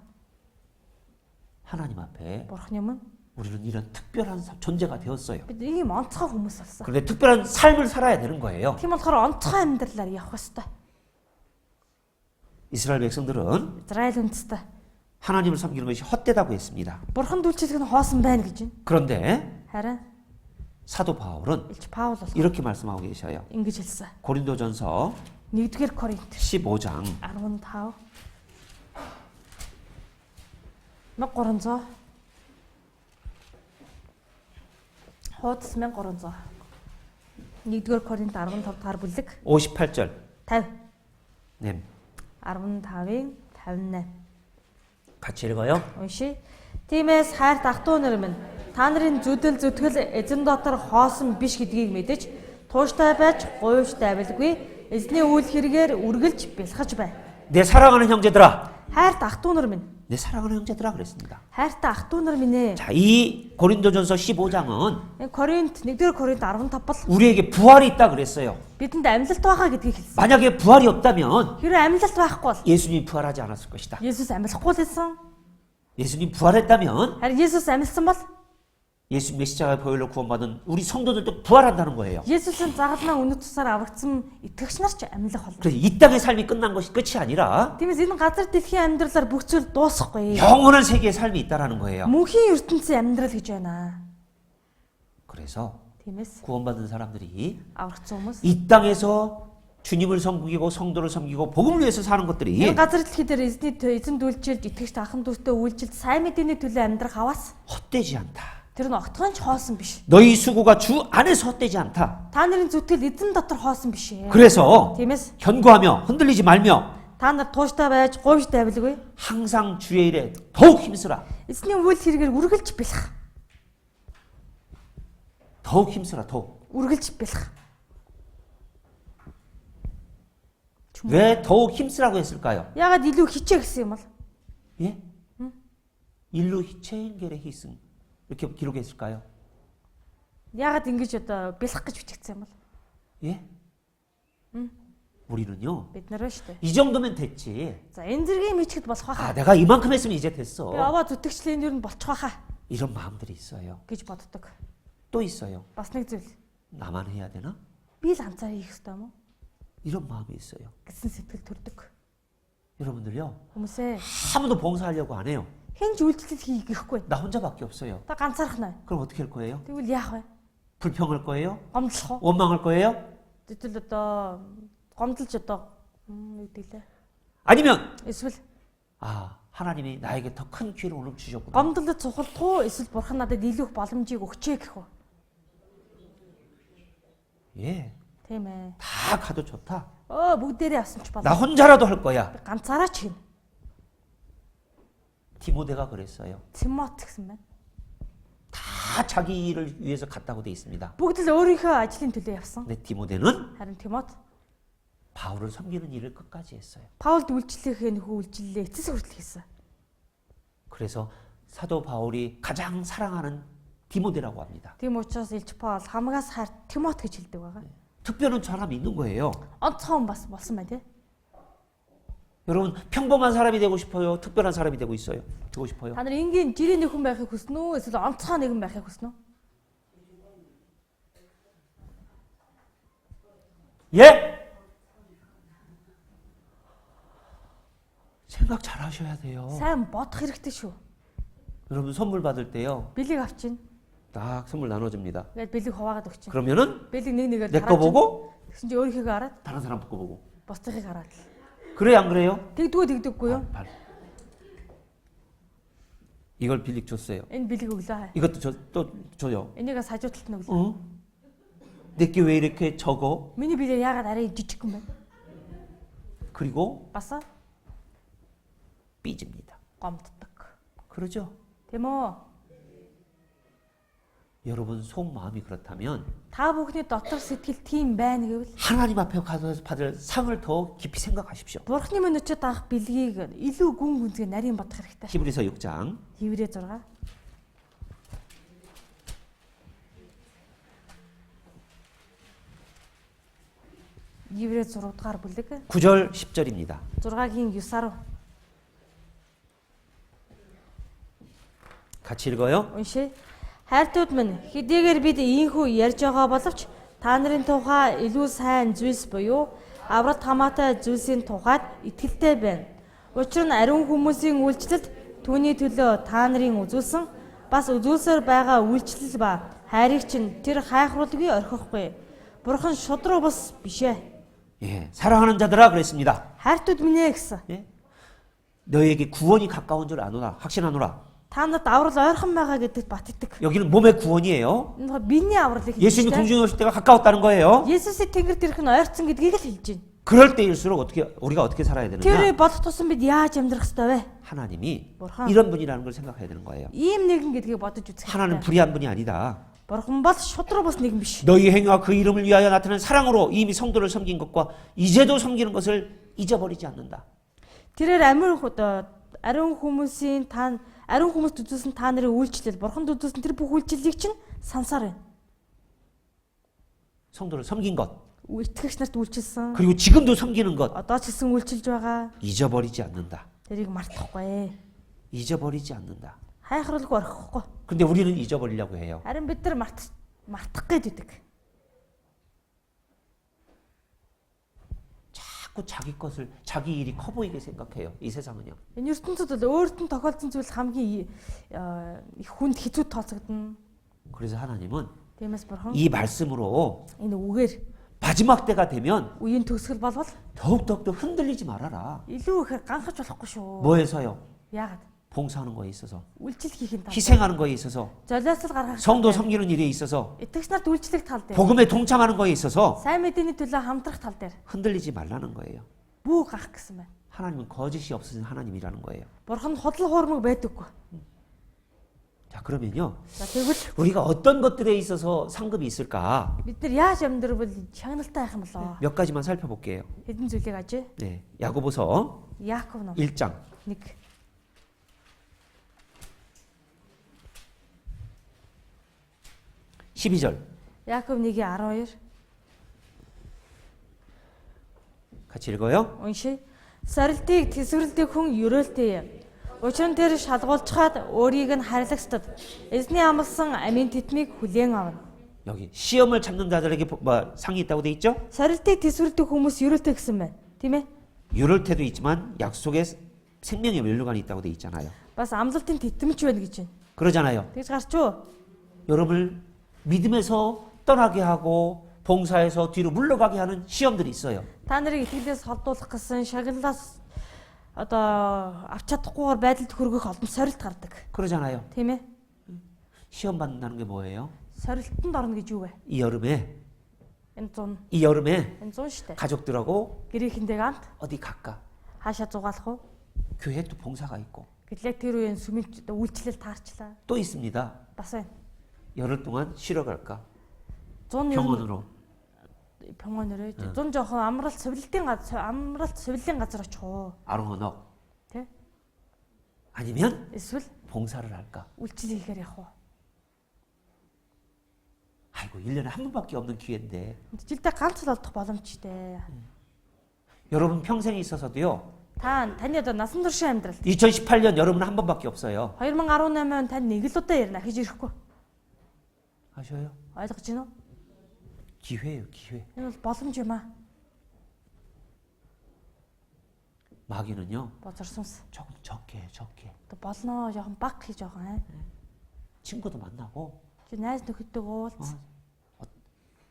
하나님 앞에 Бурханы өмнө 우리는 이런 특별한 존재가 되었어요. бид ийм онцгой хүмүүс болсон. 그런데 특별한 삶을 살아야 되는 거예요. Тийм болохоор онцгой амьдралаар явах ёстой. 이스라엘 백성들은 Израиль үндэстэй. 하나님을 섬기는 것이 헛되다고 했습니다. Бурханд үйлчлэх нь хоосон байна гэж байна. 그런데 Харин 사도 바울은 Илч Паул бол 이렇게 말씀하고 계셔요. ингэж хэлсэн. 고린도전서 1-р Коринт 15장 15 1300 Хуудас 1300 1-р Коринт 15 дахь бүлэг 58절. 50 네. 15-ийн 58 같이 읽어요. уншия. Тиймээс хайрт ах トゥ нар минь та нарын зүдэл зүтгэл эзэн дотор хоосон биш гэдгийг мэдэж тууштай байж гуйвч давилгүй эзний үйл хэрэгээр үргэлж бэлхэж бай. 내 사랑하는 형제들아. Хайрт ах トゥ нар минь 내 사랑하는 형제들아 그랬습니다. хайртай ах トゥ нар минь ээ. 자, 이 고린도전서 15장은 Энэ Коринт 1-р Коринт 15 бол 우리에게 부활이 있다 그랬어요. бидэнд амьлалт байгаа гэдгийг хэлсэн. 만약에 부활이 없다면 Хэрэв амьлалт байхгүй бол 예수님이 부활하지 않았을 것이다. Есүс амьлахгүй л байсан. 예수님 부활했다면 Харин Есүс амьлсан бол 예수님의 십자가의 보혈로 구원받은 우리 성도들도 부활한다는 거예요. Есүсийн загалмаа үнэт тусаар аврагдсан итгэгч нар ч амьлах болно. 그래서 이 땅의 삶이 끝난 것이 끝이 아니라 Тиймээс энэ газар дэлхийн амьдралаар бүх зүйл дуусахгүй. 영원한 세계의 삶이 있다라는 거예요. Мөнхийн ертөнцийн амьдрал гэж байна. 그래서 Тиймээс 구원받은 사람들이 аврагцсан хүмүүс 이 땅에서 주님을 섬기고 성도를 섬기고 복음을 위해서 사는 것들이 энэ газар дэлхий дээр эзэн дүүлжилж итгэгч ахын дүүстэй үйлжилж сайн мэдээний төлөө амьдрах аваас 헛되지 않다. тэр нь огтхон ч хоосон биш. 너희 수고가 주 안에서 헛되지 않다. Та нарын зүтгэл эзэн дотор хоосон биш ээ. 그래서 Тиймээс 견고하며 흔들리지 말며 та нар тууштай байж гуйж тавилгүй. 항상 주의 일에 더욱 힘쓰라. Эзний үйл хэрэгээр үргэлж бэлэх. 더욱 힘쓰라. 더욱. Үргэлж бэлэх. 왜 더욱 힘쓰라고 했을까요? Ягаад илүү хичээ гэсэн юм бол? 예? 일루 히체인겔의 희승 이렇게 기록했을까요? Ягаад ингэж одоо бэлэх гэж бичигдсэн юм бол? 예? 우리는요. Бид нар шүү дээ. 이 정도면 됐지. За энэ зэргийн мичгэд болох 아, байхаа. 내가 이만큼 했으면 이제 Би 됐어. аваа зүтгэгчлийн ер нь болчих байхаа 이런 마음들이 있어요. гэж боддог. 또 있어요. Бас нэг зүйл. 나만 해야 되나? Би л ганцаараа хийх ёстой юм уу? 이런 마음이 있어요. гэсэн сэтгэл төрдөг. 여러분들요. Хүмүүсээ 아무도 봉사하려고 안 해요. хэн ч үйлдэл хийх гэхгүй. 나 혼자밖에 없어요. Та ганцаарх нь. 그럼 어떻게 할 거예요? Тэгвэл яах вэ? 불평할 거예요? Гомдлох уу? 원망할 거예요? Тэгвэл одоо гомдолж одоо юу гэдээ. 아니면 Эсвэл 아, 하나님이 나에게 더 큰 기회를 오늘 주셨구나. гомдолд цухал туу эсвэл бурхан надад илүү их боломжийг өгчээ гэх үү? 예. Тийм ээ. 다 가도 좋다. Бүгдээрээ авсан ч 나 болно. 혼자라도 할 거야. Ганцаараа ч хийнэ. 디모데가 그랬어요. Тимот гэсэн байна. 다 자기 일을 위해서 갔다고 돼 있습니다. Бүгд л өөрийнхөө ажлын төлөө явсан. 근데 디모데는 Харин Тимот 바울을 섬기는 일을 끝까지 했어요. Паулд үйлчлэхээ нөхөө үйлчлэлээ эцэс хүртэл хийсэн. 그래서 사도 바울이 가장 사랑하는 디모데라고 합니다. Тийм учраас Илч Паул хамгаас хайр Тимот гэж хэлдэг байгаа. 특별한 사람이 있는 거예요. Онцгой хүн бас болсон байна тий. 여러분 평범한 사람이 되고 싶어요? 특별한 사람이 되고 싶어요? Та нар энгийн жирийн нөхөн байхыг хүснэ үү? Эсвэл онцгой нэгэн байхыг хүснэ үү? 예? 생각 잘 하셔야 돼요. Сайн бодох хэрэгтэй шүү. 여러분 선물 받을 때요. Бэлэг авчин. 딱 선물 나눠줍니다. Тэгээд бэлэг хуваагаад өгчин. 그러면은 Бэлэг нэг нэгээр 내 거 보고 Тэгсэн чи өөрийнхөө хараад 다른 사람 거 보고. бусдынхыг хараад. 그래 안 그래요? Тэгдэггүй юу? 발. 이걸 빌릭 줬어요. Энэ бэлэг өглөө. 이것도 또 줘요. Энийг сажуудалт нь өглөө. 어? 내게 왜 이렇게 적어? Миний бэлэг яагаад арай жижиг юм бэ? 그리고 Бас 삐집니다. гомддог. 그러죠? Тийм үү? 여러분 속마음이 그렇다면 Та бүхний дотор сэтгэл тийм байна гэвэл 하나님 앞에 가서 받을 상을 더 깊이 생각하십시오. Бурхны мөнөчөд авах бэлгийг илүү гүн гүнзгий нарийн бодох хэрэгтэй. 히브리서 6장 Хеврэ 6. Хеврэ 6 дугаар бүлэг 9절 10절입니다. 6-гийн 9-аар 같이 읽어요. уншия. Хайртууд минь хэдийгээр бид ийхүү ярьж байгаа боловч та нарын тухай илүү сайн зүйлс буюу авралт хамаатай зүйлсийн тухайд итгэлтэй байна. Учир нь ариун хүмүүсийн үйлчлэлд түүний төлөө та нарын үзүүлсэн бас үзүүлсээр байгаа үйлчлэл ба хайрыг чинь тэр хайхруулгүй орхихгүй. Бурхан шудраг бас биш ээ. 예, 사랑하는 자들아 그랬습니다. Хайртууд минь ээ гэсэн. 예? 너에게 구원이 가까운 줄 아노라. 확신하노라. Та нарт аврал ойрхон байгаа гэдэгт бат итдэг. 여기는 몸의 구원이에요. Энэ биений авралыг 예수님이 хэлж 공중에 오실 때가 가까웠다는 거예요. Есүсийн тэнгэрт ирэх нь ойрцсон гэдгийг л хэлж байна. 그럴 때일수록 우리가 어떻게 살아야 Тэр 되느냐? бодох тусам бид яаж амьдрах ёстой вэ? 하나님이 бурхан 이런 분이라는 걸 생각해야 되는 거예요. ийм нэгэн гэдгийг бодож үзэх 하나님 хэрэгтэй. 불의한 분이 아니다. Бурхан бол шудраг бас нэгэн биш. 너희 행위와 그 이름을 위하여 나타난 사랑으로 이미 성도를 섬긴 것과 이제도 섬기는 것을 잊어버리지 않는다. Тэрээр ариун хүмүүст үзүүлсэн та нарын үйлчлэл, бурханд үзүүлсэн тэр бүх үйлчлэлийг чинь сансаар байна. 성도를 섬긴 것 Итгэгч нарт үйлчилсэн. 그리고 지금도 섬기는 것 Одоо ч гэсэн үйлчилж байгаа. 잊어버리지 않는다. Тэрийг мартахгүй. 잊어버리지 않는다. Хайхруулгүй орхихгүй. 근데 우리는 잊어버리려고 해요. Харин бид нар мартах гээд идэг. 자꾸 자기 일이 커 보이게 생각해요. 이 세상은요. Энэ ертөнцид бол өөрт нь тохиолдсон зүйл хамгийн их хүнд хэцүү тооцогдно. 그래서 하나님은 Тиймээс бурхан 이 말씀으로 энэ үгээр 마지막 때가 되면 үеийн төгсгөл болвол 더욱더 흔들리지 말아라. илүү их ганхаж болохгүй шүү. 뭐에서요? Яагаад? 봉사하는 거에 있어서, Үйлчлэл хийхин тал. 희생하는 거에 있어서, Золиослол гаргах. 성도 섬기는 일에 있어서, Итгэгч нарт үйлчлэх тал дээр. 복음에 동참하는 거에 있어서 Сайн мэдээний төлөө хамтрах тал дээр. 흔들리지 말라는 거예요. Бүү гах гэсэн байна. 하나님은 거짓이 없으신 하나님이라는 거예요. Бурхан худал хуурмаг байдаггүй. 자, 그러면요. За тэгвэл 우리가 어떤 것들에 있어서 상급이 있을까? бид нар яаж амьдрал шагналтай байх юм болоо? 몇 가지만 살펴볼게요. Хэдэн зүйлийг ажээ? 네, 야고보서 Яаков ном 1장 1. 12절 Яаков 1-ийн 12. 같이 읽어요. Уншия. Сорилтыг тэсвэрлэдэг хүн ерөөлтэй. Учир нь тэр шалгуулчхаад өөрийг нь харьлагсдад эзний амласан амийн тэтмийг хүлээн авна. 여기 시험을 참는 자들에게 상이 있다고 돼 있죠? Сорилтыг тэсвэрлэдэг хүмүүс ерөөлтэй гэсэн байна. Тийм ээ? 이럴 때도 있지만 약속의 생명의 면류관이 있다고 돼 있잖아요. Бас амлалтын тэтмч байна гэж байна. 그러잖아요. Тэгж гарч юу? 여러분을 믿음에서 떠나게 하고 봉사에서 뒤로 물러가게 하는 시험들이 있어요. Та нарыг итгэлээс холдуулах гэсэн шагналаас одоо авч чадахгүйгээр байдалд хүргэх олон сорилт гардаг. 그러잖아요. Тийм ээ? 시험 받는다는 게 뭐예요? Сорилтанд орно гэж юу вэ? 이 여름에 Энэ зун. 이 여름에 Энэ зун штэ. 가족들하고 Гэрээхэндээ гант 어디 갈까? хаашаа зугаалах уу? 교회 또 봉사가 있고 Гэтэл тэр үеийн сүмэлт үйлчлэл таарчлаа. 또 있습니다. Бас байна. 열흘 동안 쉬러 갈까? Зун 병원으로. 병원으로 зун жоохон амралт сувиллийн газар очих уу? 아롱언억. Тэ? 아니면 Эсвэл 봉사를 할까? үйлчлэл хийхээр явах уу? 아이고 1년에 한 번밖에 없는 기회인데 Жилдээ ганц л олдох боломжтой. 여러분 평생에 있어서도요. Таны одоо насан туршийн амьдралд 2018년 여름은 한 번밖에 없어요. 2018 он тань нэг л удаа ярина гэж ирэхгүй. 아셔요? Ойлгож байна уу? 기회예요, 기회. Энэ бол боломж юм аа. 마귀는요. Бозорсонс. 조금 적게 해요, 적게. Одоо болноо жоохон баг хийж байгаа. 친구도 만나고 Чи найз нөхөдтэй уулз.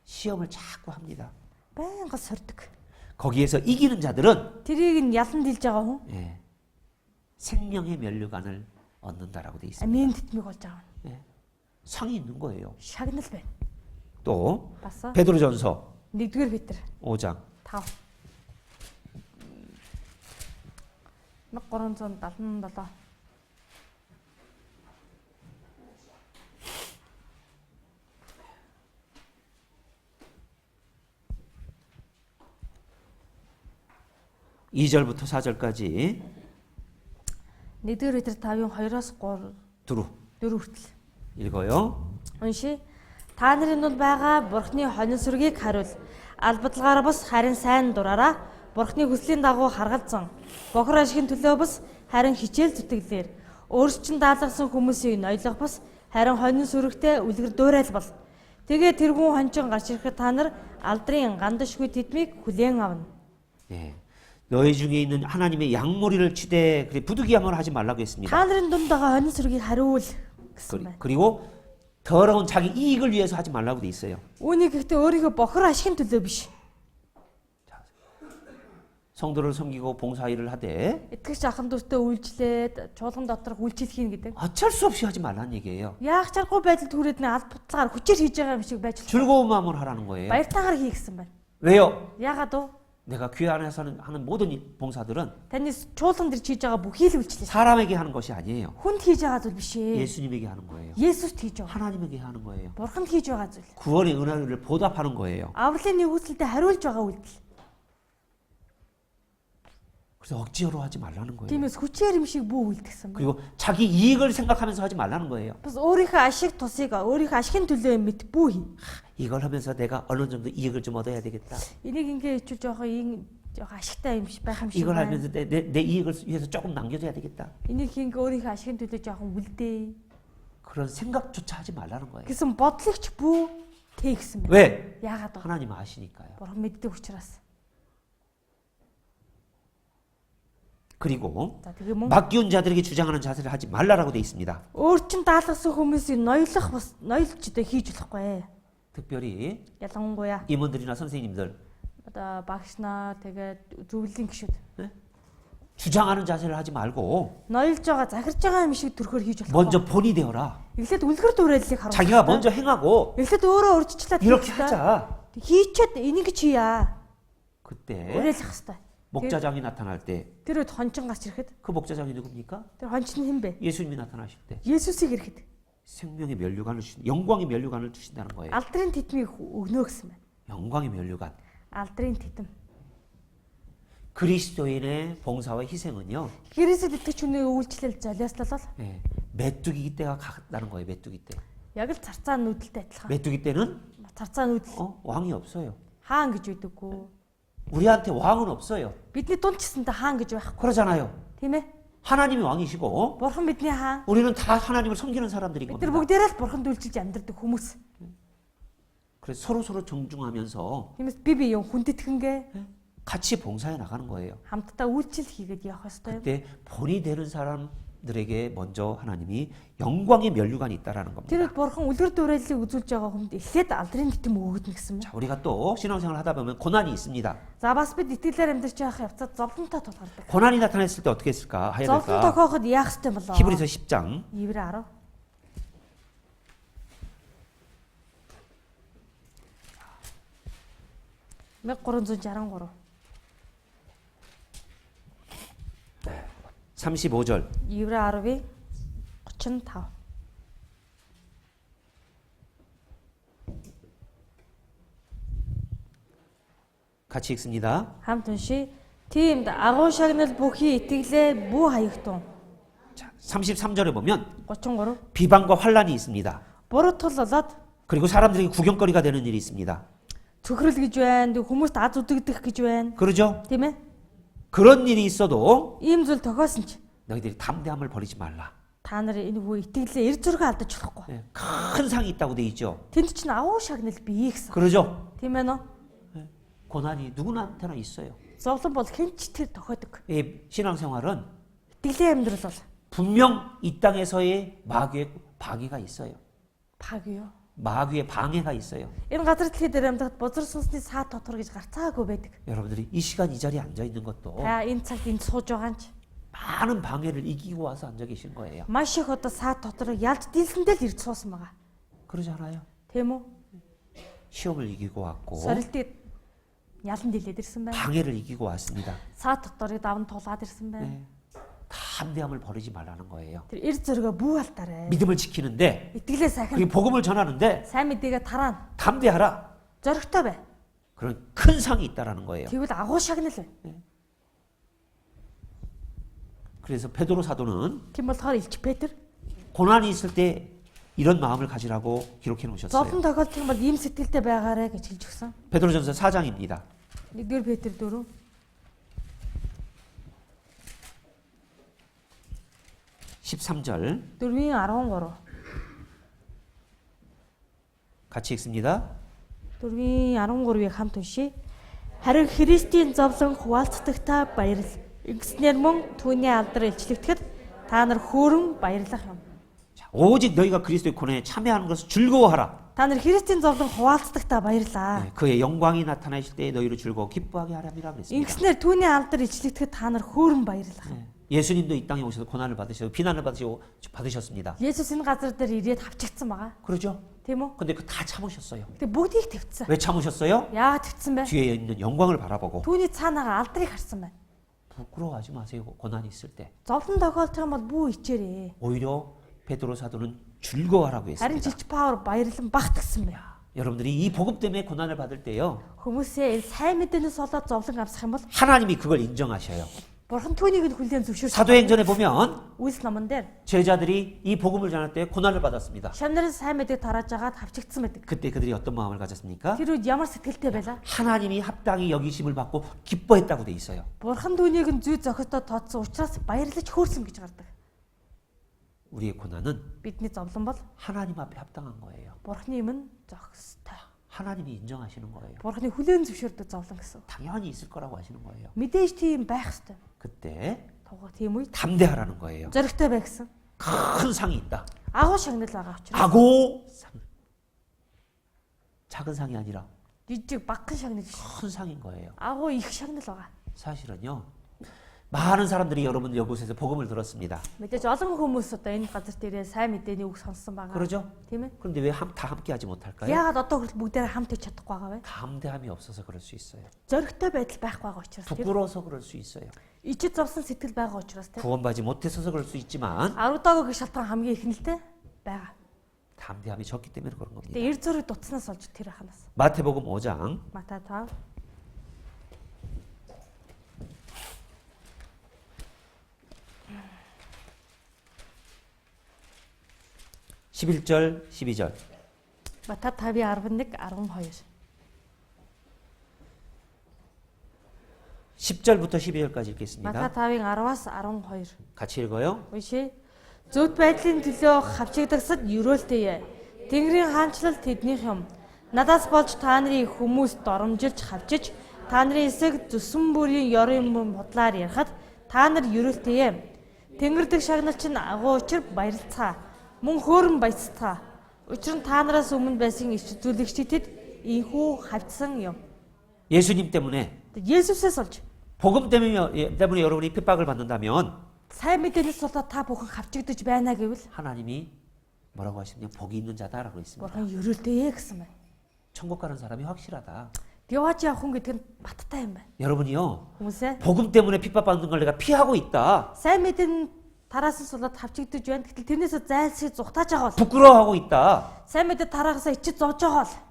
시험을 자꾸 합니다. Байнга сордог. 거기에서 이기는 자들은 Тэрийг нь ялан дийлж байгаа хүн 예, 생명의 면류관을 얻는다라고 돼 있습니다. амийн тэтмийг болж байгаа. 예, 상이 있는 거예요. Шагнал байна. 또 Бас 베드로전서 1-р Петр 5장 5. 1377. 이절부터 4절까지 1-р Петр 5-ын 2-оос 3 두루 4 хүртэл. 읽어요. Уншия. Та нарын дунд байгаа Бурхны хонин сүргийг харуул. Албадлагаараа бас харин сайн дураараа Бурхны хүслийн дагуу харгалзан. Бохор ашигын төлөө бас харин хичээл зүтгэлээр өөрсчин даалгасан хүмүүсийг ноёлох бас харин хонин сүрэгтэй үлгэр дуурайлбал. Тэгээ тэргүүн хончин гарч ирэхэд та нар алдрын гандашгүй тэдмийг хүлээн авна. 예, 너희 중에 있는 하나님의 양모리를 치되 부득이함을 하지 말라고 했습니다. Та нарын дунд байгаа хонин сүргийг харуул гэсэн байна. 그리고 더러운 자기 이익을 위해서 하지 말라고 돼 있어요. Үүнийг гэхдээ өөрийнхөө бохор ашигын төлөө биш. 성도를 섬기고 봉사 일을 하되 Итгэгч ахын дүүстэй үйлчлээд чуулган доторх үйлчлэл хийн гэдэг. 어쩔 수 없이 하지 말라는 얘기예요. Яах чаргагүй байдалд хүрээд нэг аль бутлагаар хүчээр хийж байгаа юм шиг байж л 즐거운 마음으로 하라는 거예요. баяртайгаар хийх гэсэн байна. 왜요? Яагаад вэ? 내가 교회 안에서 하는 모든 봉사들은 Таны чуулган дээр хийж байгаа бүхий л үйлчлэл. 사람에게 하는 것이 아니에요. Хүнд хийж байгаа зүйл биш ээ. 예수님에게 하는 거예요. Есүст хийж байгаа. 하나님에게 하는 거예요. Бурханд хийж байгаа зүйл. 구원의 은혜를 보답하는 거예요. Авралын нэгүслэлтэд хариулж байгаа үйлдэл. 그래서 억지로 하지 말라는 거예요. Тиймээс хүчээр юм шиг бүү үйлдэлсэн байна. 그리고 자기 이익을 생각하면서 하지 말라는 거예요. Бас өөрийнхөө ашиг тусыг өөрийнхөө ашигын төлөө мэд бүү хий. 이걸 하면서 내가 어느 정도 이익을 좀 얻어야 되겠다. Энийг ингээ хийчихвэл жоохон ашигтай юм шиг байх юм шиг 이걸 байна. 하면서 내 이익을 위해서 조금 남겨줘야 되겠다. Энийг ингээ өөрийнхөө ашигын төлөө жоохон үлдээ. 그런 생각조차 하지 말라는 거예요. Гэсэн бодлогч бүү тэг гэсэн байна. 왜? Яагаад вэ? 하나님 아시니까요. Бурхан мэддэг учраас. 그리고 За тэгээ мөн 맡기운 자들에게 주장하는 자세를 하지 말라라고 돼 있습니다. өөрчин даалгасан хүмүүсийг ноёлох бас ноёлчдоо хийж болохгүй. 특별히 ялангуяа 임원들이나 선생님들 одоо багш нар тэгээд зөвлөлийн гишүүд 주장하는 자세를 하지 말고 ноёлж байгаа захирж байгаа юм шиг төрхөөр хийж болох. 먼저 본이 되어라. Эхлээд үлгэр дуурайллыг харуулах. 자기가 먼저 행하고 Эхлээд өөрөө урьдчилаад 이렇게 하자. хийчихэд энийг хийя. 그때 Уриалах хэрэгтэй. 목자장이 나타날 때 그 Тэр үед хончин гарч ирэхэд 목자장이 누굽니까? тэр хончин хэн бэ? 예수님이 나타나실 때 Есүсийг ирэхэд 생명의 면류관을 주신 영광의 면류관을 주신다는 거예요. алдрын титмийг өгнө гэсэн байна. 영광의 면류관. Алдрын титэм. 그리스도인의 봉사와 희생은요. Христэд итгэж хүний үйлчлэл золиослол 예, 메뚜기 때가 같다는 거예요. 메뚜기 때. яг л царцаа нүүдэлтэй адилхан. 메뚜기 때는 Царцаа нүүдэл 왕이 없어요. хаан гэж байдаггүй. 우리한테 왕은 없어요. Бидний дунд ч гэсэнтэй хаан гэж байхгүй. 그러잖아요. Тийм ээ? 하나님이 왕이시고 Бурхан бидний хаан. 우리는 다 하나님을 섬기는 사람들인 Бид нар 겁니다. бүгдээрээ л бурханд үйлчилж амьдардаг хүмүүс. 그래서 서로 정중하면서 Тиймээс би биеийн хүндэтгэнгээ 같이 봉사해 나가는 거예요. хамтдаа үйлчил хийгээд явах хэрэгтэй. 그때 본이 되는 사람들에게 먼저 하나님이 영광의 면류관이 있다라는 겁니다. Тэр үед бурхан үлгэр дуурайллыг үзүүлж байгаа хүнд эхлээд алдрын титэм өгөгдөн гэсэн 자, 우리가 또 신앙생활 하다 보면 고난이 있습니다. За бас бид итгэлээр амьдарч явах явцад зовлонтой тулгардаг. 고난이 나타났을 때 어떻게 했을까? 해야 Зовлон 될까? тохиоход яах ёстой юм болоо? 히브리서 10장 Иврэ 10. Мэг 363. 35절. Иврэ 10-ийн 35. 같이 읽습니다. Хамт уншия. Тиймд агуу шагнал бүхий итгэлээ бүү хаягтун. 자, 33절에 보면 33. 비방과 환란이 있습니다. Буруутгал болоод 그리고 사람들에게 구경거리가 되는 일이 있습니다. цөхрөл гэж байна. Тэг хүмүүст аз үдэгдэх гэж байна. 그러죠? Тийм ээ? 그런 일이 있어도 Ийм зүйл тохиосон ч 너희들이 담대함을 버리지 말라. та нар энэ бүх итгэлээ эр зургаа алдаж болохгүй. 예, 큰 상이 있다고 돼 있죠. Тэнд чинь агуу шагнал бий гэсэн. 그러죠? Тийм ээ нөө? 고난이 누구나한테나 있어요. Зовлон бол хэн ч тэр тохиодог. 이 신앙생활은 Итгэлийн амьдрал бол 분명 이 땅에서의 마귀의 방해가 있어요. баг юу? 마귀의 방해가 있어요. Энэ газар дэлхий дээр амьдрахад бузар сүнсний саад дотор гэж гарцаагүй байдаг. 여러분들이 이 시간 이 자리에 앉아 있는 것도 Та энэ цагт энд сууж байгаа нь ч 많은 방해를 이기고 와서 앉아 계신 거예요. маш их одоо саад дотор ялж дийлсэндээ л ирж суусан байгаа. 그러지 않아요? Тийм үү? 시험을 이기고 왔고 Сорилтыг ялан дийлээд ирсэн байна. 방해를 이기고 왔습니다. Саад доторыг даван тулаад ирсэн байна. 네. 담대함을 버리지 말라는 거예요. Тэр эр зөргөө бүү алтаарай. 믿음을 지키는데 Итгэлээ сайхан 그리고 복음을 전하는데 сайн мэдээгээ тараана. 담대하라. Зоригтой бай. 그런 큰 상이 있다라는 거예요. Тэгвэл агуу шагнал бай. 그래서 베드로 사도는 Тийм болохоор Илч Петр 고난이 있을 때 이런 마음을 가지라고 기록해 놓으셨어요. зовлон тохиолдох юм бол ийм сэтгэлтэй байгаарэ гэж хэлж өгсөн. 베드로전서 4장입니다. 1-р Петр 4. 13절 4-ийн 13. 같이 읽습니다. 4-ийн 13-ыг хамт уншия. Харин Христийн зовлон хуваалцдагтаа баярл. Ингэснээр мөн түүний алдар илчлэгдэхэд та нар хөөрөн баярлах юм. 자, 오직 너희가 그리스도의 고난에 참여하는 것을 즐거워하라. Та нар Христийн зовлон хуваалцдагтаа баярлаа. 네, 그의 영광이 나타나실 때 너희를 즐거워 기뻐하게 하람이라 그랬습니다. Ингэснээр түүний алдар илчлэгдэхэд та нар хөөрөн баярлах. 네, 예수님도 이 땅에 오셔서 고난을 받으시고 비난을 받으셨습니다. Есүс энэ газар дээр ирээд хавчигдсан байгаа. 그러죠? Тийм үү? 근데 그 다 참으셨어요. Гэтэ бүгдийг твцсэн. 왜 참으셨어요? Яагаад твцсэн бэ? 뒤에 있는 영광을 바라보고 Түүний цаанаага алдрыг харсан байна. 부끄러워하지 마세요. 고난이 있을 때. Зовлон тохиолдох юм бол бүү ичээрээ. 오히려 베드로 사도는 즐거워하라고 Харин 했습니다. жилч пауэр баярлан багтгсан байна. 여러분들이 이 복음 때문에 고난을 받을 때요. Хүмүүсээ энэ сайн мэдээнээс болоод зовлон авсах юм бол 하나님이 그걸 인정하셔요. Бурхан түүнийг нь хүлээн зөвшөөрсөн. 사도행전에 보면 Үйлс номон дээр 제자들이 이 복음을 전할 때 고난을 받았습니다. шамнарын сайн мэдээг тарааж агаад хавчигдсан байдаг. 그때 그들이 어떤 마음을 가졌습니까? Тэр үед ямар сэтгэлтэй байлаа? 하나님이 합당히 여기심을 받고 기뻐했다고 돼 있어요. Бурхан түүнийг нь зүй зохистой тооцсон учраас баярлаж хөөрсөн гэж гардаг. 우리의 고난은 Бидний зовлон бол 하나님 앞에 합당한 거예요. Бурханы өмнө зохистой. 하나님이 인정하시는 거예요. Бурханы хүлээн зөвшөөрдөг зовлон гэсэн. 당연히 있을 거라고 하시는 거예요. Мэдээж тийм байх ёстой. 그때 Тугаа тийм үед 담대하라는 거예요. зоригтой бай гэсэн. 큰 상이 있다. Агуу шагнал байгаа учраас. 아고 상. 작은 상이 아니라 жижиг багахан шагнал биш. 큰 상인 거예요. Агуу их шагнал байгаа. 사실은요. 많은 사람들이 여러분 이곳에서 복음을 들었습니다. Мэдээж олон хүмүүс одоо энэ газар дээрээ сайн мэдээний үг сонссон байгаа. 그러죠? Тийм ээ. 그런데 왜 다 함께 하지 못할까요? Яагаад одоо хүртэл бүгдээрээ хамт иж чадахгүй байгаа вэ? 담대함이 없어서 그럴 수 있어요. Зоригтой байдал байхгүй байгаа учраас тийм. 부끄러워서 그럴 수 있어요. Ичид зовсон сэтгэл байгаа учраас тийм. 구원받지 못해서 그럴 수 있지만 Аруудаагүй шалтгаан хамгийн ихнэлтэй байгаа. 담대함이 적기 때문에 그런 겁니다. Тэгээ эр зөрөг дутснаас болж тэр ханаас. 마태복음 5장 Матай 5 11절 12절 Матай 5:11 12. 10절부터 12절까지 Матай 읽겠습니다. 5-ын 10-аас 12. 같이 읽어요. Уншия. Зөвхт байдлын төлөө хавчигдагсад юрөөлтэйе. Тэнгэрийн хаанчлал тэднийх юм. Надаас болж та нарыг хүмүүс доромжилж хавчиж, та нарын эсэг зүсэн бүрийн ёрын мөн бодлаар ярихад та нар юрөөлтэйе. Тэнгэр дэх шагналч нь агуу учир баярлцгаа. Мөн хөөрөн баяцгаа. Учир нь та нараас өмнө байсан ич зүйлэгчдэд ийхүү хавцсан юм. 예수님 때문에 Есүсээс олж 복음 때문에 여러분이 핍박을 받는다면 сайн мэдээнээс болоод та бүхэн хавчигдаж байна гэвэл 하나님이 뭐라고 하시냐면 복이 있는 자다라고 했습니다. бурхан юрөөлтэйе гэсэн байна. 천국 가는 사람이 확실하다. Яваач явах хүн гэдэг нь баттай юм байна. 여러분이요. Хүмүүсээ 복음 때문에 핍박받는 걸 내가 피하고 있다. сайн мэдэн тараас нь сулаад хавчигдаж байна. Гэтэл тэрнээсээ зайлсхийж зүхтааж байгаа бол 부끄러워하고 있다. сайн мэдээ тараахасаа ичиж зовж байгаа бол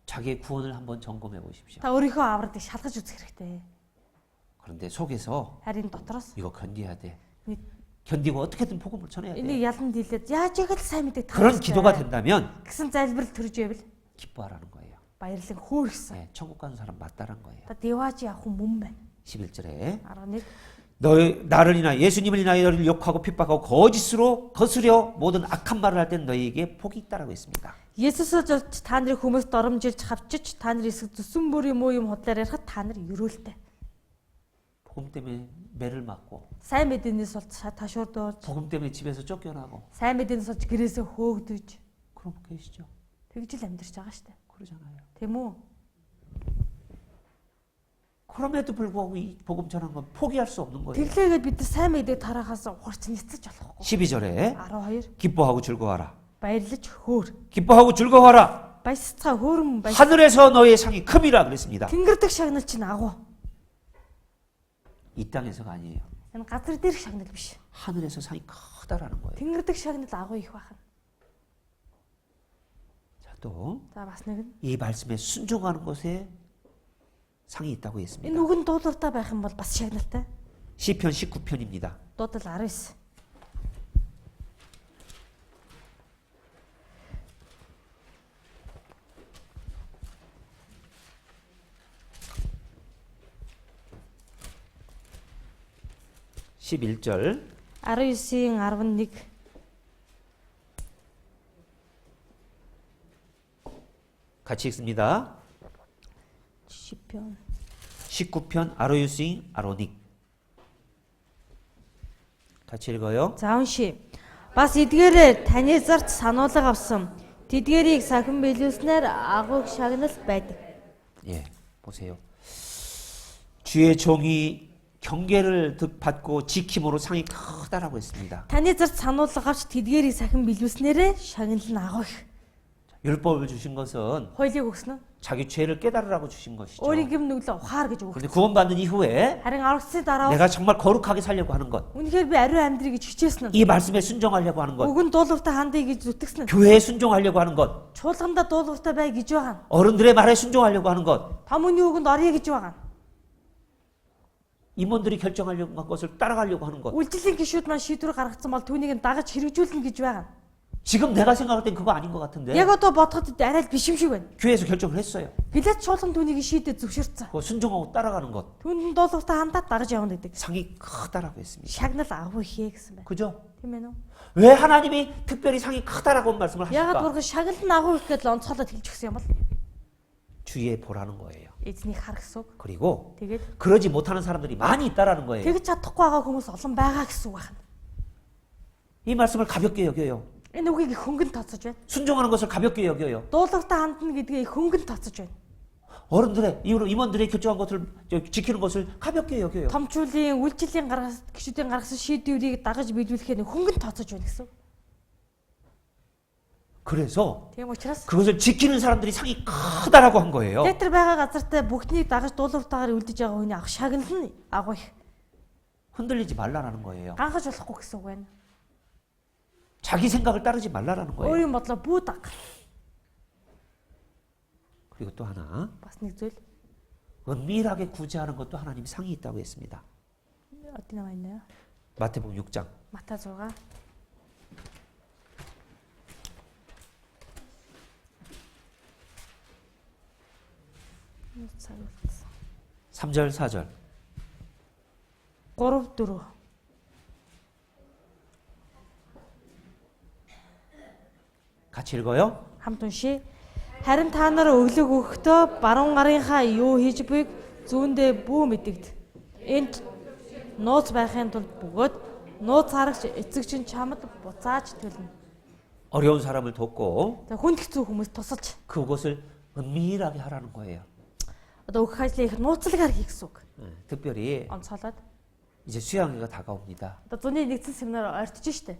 자기의 구원을 한번 점검해 보십시오. та өөрийнхөө аврагдыг шалгаж үзэх хэрэгтэй. 그런데 속에서 Харин дотроос 이거 견뎌야 돼. 이- 견디고 어떻게든 복음을 전해야 энийг 돼. ялан дийлээд яаж яг л сайн мэдээ 그런 기도가 된다면 гэсэн залбирал төрж байвал 기뻐하라는 거예요. баярлан хөөргсөн. 네, 천국 가는 사람 맞다는 거예요. Та деваач явах хүн мөн байна. 11절에 11 너희 나를이나 예수님을이나 너희를 욕하고 핍박하고 거짓으로 거스려 모든 악한 말을 할 땐 너희에게 복이 있다라고 했습니다. Есүсээс олж та нарыг хүмүүс доромжилж хавчиж та нарын эсэг зүсэн бүрийн муу юм худлаар ярихад та нар юрөөлтэй. 복음 때문에 매를 맞고 Сайн мэдээнээс болж ташуурдуулж, 복음 때문에 집에서 쫓겨나고 сайн мэдээнээс болж гэрээсээ хөөгдөж 그런 분 계시죠? тэгж л амьдарч байгаа штэ. 그러잖아요. Тийм үү? 그럼에도 불구하고 이 복음 전하는 건 포기할 수 없는 거예요. Тэглээгээд бид нар сайн мэдээ тараахаас ухарч ницэж болохгүй. 12절에 12 기뻐하고 즐거워하라. баярлаж хөөр. 기뻐하고 즐거워하라. Баясцаа хөөрөн баяс. 하늘에서 너의 상이 큼이라 그랬습니다. Тэнгэрдэг шагнал чинь агуу. 이 땅에서가 아니에요. Энэ газар дээрх шагнал биш. 하늘에서 상이 크다라는 거예요. Тэнгэрдэг шагнал агуу их байна. 자, 또 이 За бас нэг нь 말씀에 순종하는 것에 상이 있다고 энэ 했습니다. үгэн дуулууртай байх юм бол бас шагналтай. 시편 19편입니다. Дуудал 19. (11절) 19-ийн 11 같이 읽습니다. 시편 19편 아로유스인 아로닉 같이 읽어요. За уншия. Бас эдгээрээ таны зарц сануулга авсан. Тэдгэрийг сахин биелүүлснээр агууг шагнал байдаг. 예, 보세요. 주의 종이 경계를 받고 지킴으로 상이 크다라고 했습니다. Таны зарц сануулга авч тэдгэрийг сахин биелүүлснээр шагнал нь агуу их. 율법을 주신 것은 Хуулийг өгсөн нь 자기 죄를 깨달으라고 주신 것이죠. өөрийн гэм нүглээ ухаар гэж өгсөн. 그런데 구원받는 이후에 Харин аврагдсны дараа 내가 정말 거룩하게 살려고 하는 것, үнэхээр би ариун амьдрий гэж хичээсэн нь. 이 말씀에 순종하려고 하는 것, Үгэн дуулууртай хандъя гэж зүтгэсэн нь. 교회에 순종하려고 하는 것, Чуулгандаа дуулууртай бай гэж байгаа нь. 어른들의 말에 순종하려고 하는 것, Том үний үгэнд орё гэж байгаа нь. 임원들이 결정하려고 한 것을 따라가려고 하는 것. Үйлчлэлийн гишүүд маань шийдвэр гаргацсан бол түүнийг нь дагаж хэрэгжүүлнэ гэж байгаа нь. 지금 내가 생각할 땐 그거 아닌 것 같은데 Яг одоо бодоход арай л биш юм шиг байна. 교회에서 결정을 했어요. Гэлээд чуулган түүнийг шийдэж зөвшөөрсөн. 그거 순종하고 따라가는 것 Түүнд дуулууртай хандаад дагаж явна гэдэг. 상이 크다라고 했습니다. Шагнал агуу ихээ гэсэн байна. 그죠? Тийм ээ нөө. 왜 하나님이 특별히 상이 크다라고 말씀을 Ягаад 하실까? бурхан шагнал нь агуу их гэдэл онцгойлоод хэлж өгсөн юм бол 주위에 보라는 거예요. эзнийг хар гэсэн үг. 그리고 Тэгээд 그러지 못하는 사람들이 많이 있다라는 거예요. тэгж чадахгүй байгаа хүмүүс олон байгаа гэсэн үг байна. 이 말씀을 가볍게 여겨요. Энэ үгийг их хөнгөн тооцож байна. 순종하는 것을 가볍게 여겨요. Дуулууртаа хандна гэдгийг их хөнгөн тооцож байна. 어른들의 임원들의 결정한 것을 지키는 것을 가볍게 여겨요. Томчуулын үйлчлэлийн гишүүдийн гаргасан шийдвэрийг дагаж биелүүлэхээр хөнгөн тооцож байна гэсэн. 그래서 Тийм учраас 그것을 지키는 사람들이 상이 크다라고 한 거예요. театр байгаа газартай бүгднийг дагаж дуулууртаагаар үлдэж байгаа хүний авах шагнал нь агуу их. 흔들리지 말라라는 거예요. Ганхаж болохгүй гэсэн үг байна. 자기 생각을 따르지 말라라는 거예요. Өөрийн бодлоо бүү даг. 그리고 또 하나 Бас нэг зүйл. 은밀하게 구제하는 것도 하나님이 상이 있다고 했습니다. 어디 나와 있나요? 마태복음 6장 마타 6. 3절 4절 3 4 같이 읽어요. хамт уншия. Харин та нар өглөг өгөхдөө баруун гарынхаа юу хийж буйг зүүндээ бүү мэдэгд. Энд нууц байхын тулд бөгөөд нууц харагч эцэг чинь чамд буцааж төлнө. 어려운 사람을 돕고 За хүнд хэцүү хүмүүс тусалж 그것을 은밀하게 하라는 거예요. одоо өгөх ажлыг их нууцлагаар хийх гэсэн үг. 특별히 Онцгойлоод 이제 수양회가 다가옵니다. одоо зуны нэгдсэн семинар ойртож штэ.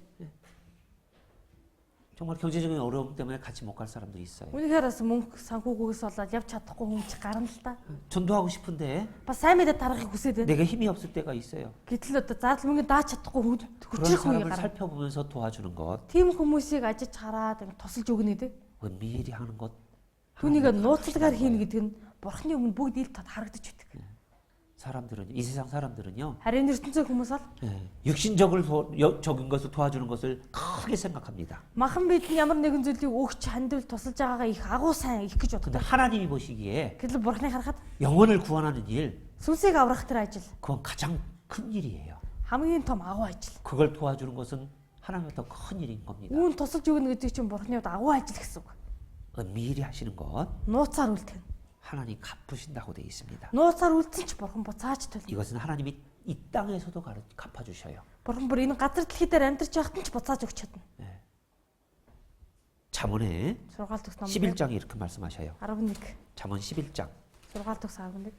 정말 경제적인 어려움 때문에 같이 못 갈 사람들이 있어요. Үнэхээр бас мөнгө санхүүгээс болоод явж чадахгүй хүн ч гарна л та. 전도하고 싶은데 Бас сайн мэдээ тарахыг хүсээд байна. 내게 힘이 없을 때가 있어요. Гэтэл одоо зардал мөнгө дааж чадахгүй хүн 그런 хүчрэх үе 사람을 гарна. 살펴보면서 도와주는 것, Тийм хүмүүсийг ажиж хараад тусалж өгнө гэдэг. 은밀히 하는 것, Түүнийг нууцлагаар хийнэ гэдэг нь бурхны өмнө бүгд ил тод харагдаж байдаг. 사람들은 이 세상 사람들은요, Харин ертөнцийн хүмүүс бол 육신적인 적인 것을 도와주는 것을 크게 생각합니다. махан бидний ямар нэгэн зүйлийг өгч хандвал тусалж байгаагаа их агуу сайн их гэж 근데 боддог. 하나님이 보시기에 Гэтэл бурхны харахад 영혼을 구원하는 일, сүнсийг аврах тэр ажил 그건 가장 큰 일이에요. хамгийн том агуу ажил. 그걸 도와주는 것은 하나님의 더 큰 일인 겁니다. Үүн тусалж өгнө гэдэг чинь бурхны хувьд агуу ажил гэсэн үг. 은밀히 하시는 것 Нууцаар үлдэх. 하나님 갚으신다고 되어 있습니다. Нууцаар үлдсэн ч бурхан буцааж төлнө. 이것은 하나님이 이 땅에서도 갚아주셔요. Бурхан бүр энэ газар дэлхий дээр амьдарч байхад нь ч буцааж өгч чадна. 잠언에 Сургаалт өгс ном 11장에 이렇게 말씀하셔요. 11. 잠언 11장 Сургаалт өгс 11.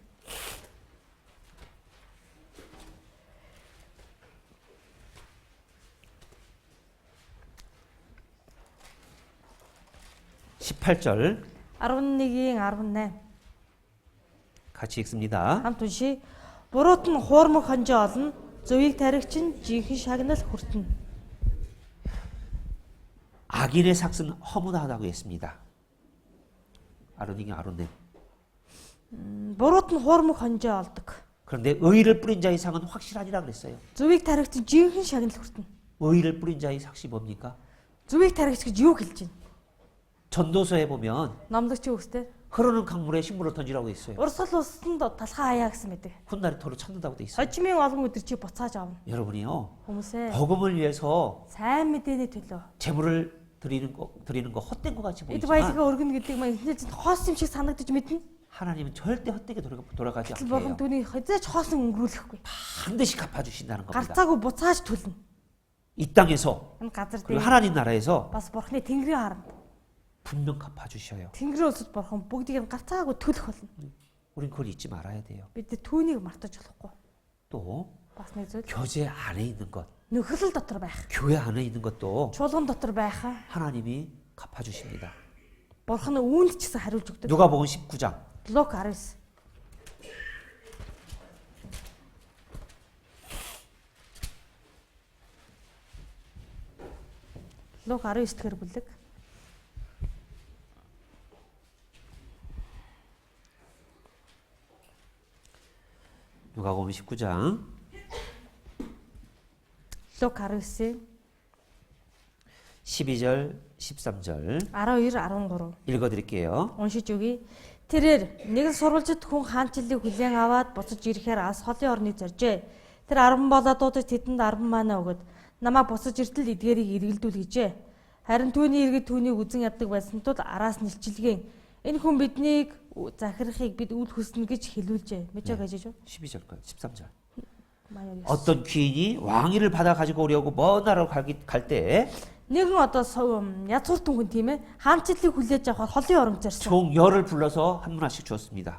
18절 11-ийн 18. 같이 읽습니다. Хамт уншия. Буруут нь хуурмаг хонжоо олно. Зөвийг таригч нь жинхэнэ шагнал хүртэнэ. 악인의 삭은 허무하다고 했습니다. 아론이게 아론네. Буруут нь хуурмаг хонжоо олдог. 그런데 의를 뿌린 자의 상은 확실하니라 그랬어요. Зөвийг таригч нь жинхэнэ шагнал хүртэнэ. 의를 뿌린 자의 삭이 뭡니까? Зөвийг таригч гэж юу хэлж байна? 전도서에 보면 Номлогчийн үгстэй 흐르는 강물에 식물을 던지라고 했어요. урсгал усанд талхаа хаяа гэсэн мэдэг. 훗날에 토로 찾는다고 돼 있어요. Хожимын олон өдөр чи буцааж авна. 여러분이요. Хүмүүсээ 복음을 위해서 сайн мэдээний төлөө 재물을 드리는 거 헛된 것 같이 эд 보이지만 баялагаа өргөнө гэдэг маань эхнээс нь хоос юм шиг санагдаж мэднэ. 하나님은 절대 헛되게 돌아가지 Гэтэл бурхан 않게요. түүнийг хязгаарч хоосон өнгөрүүлэхгүй. 반드시 갚아주신다는 겁니다. Гарцаагүй буцааж төлнө. 이 땅에서 Энэ газар 그리고 дээр 하나님 나라에서 бас бурханы тэнгэрийн харанд 분명 갚아주셔요. тэнгэрийн улсад бурхан бүгдийг нь гарцаагүй төлөх болно. 우린 그걸 잊지 말아야 돼요. Бид түүнийг мартаж болохгүй. 또 Бас нэг зүйл 교제 안에 있는 것, нөхөрлөл дотор байх, 교회 안에 있는 것도 чуулган дотор байхаа 하나님이 갚아주십니다. бурхан үүнд ч гэсэн хариулж өгдөг. 누가복음 19장 Лук 19. Лук 19 дэх бүлэг. 누가복음 19장 Лук 19 12절 13절 12 13 읽어드릴게요. уншиж өгье. Тэрээр нэг сурвалжит хүн хаанчлалыг хүлээн аваад буцаж ирэхээр ас холын орныг зоржээ. Тэр 10 болоод дуудаж тэдэнд 10 манаа өгöd намайг буцаж иртэл эдгээрийг эргэлдүүл гэжээ. Харин түүний иргэд түүнийг үзэн яддаг байсан тул араас нэлчилгээн энэ хүн биднийг захирахыг бид үл хүснэ гэж хэлүүлжээ. Мэжээ гэж юу? 12절까지 13절. Маяг. 어떤 귀인이 왕위를 받아 가지고 오려고 먼 나라로 갈 때 Нэгэн одоо язгууртан хүн тийм ээ хаанчлалыг хүлээж авахад холын орон зарсан. 종 열을 불러서 한 문화씩 줬습니다.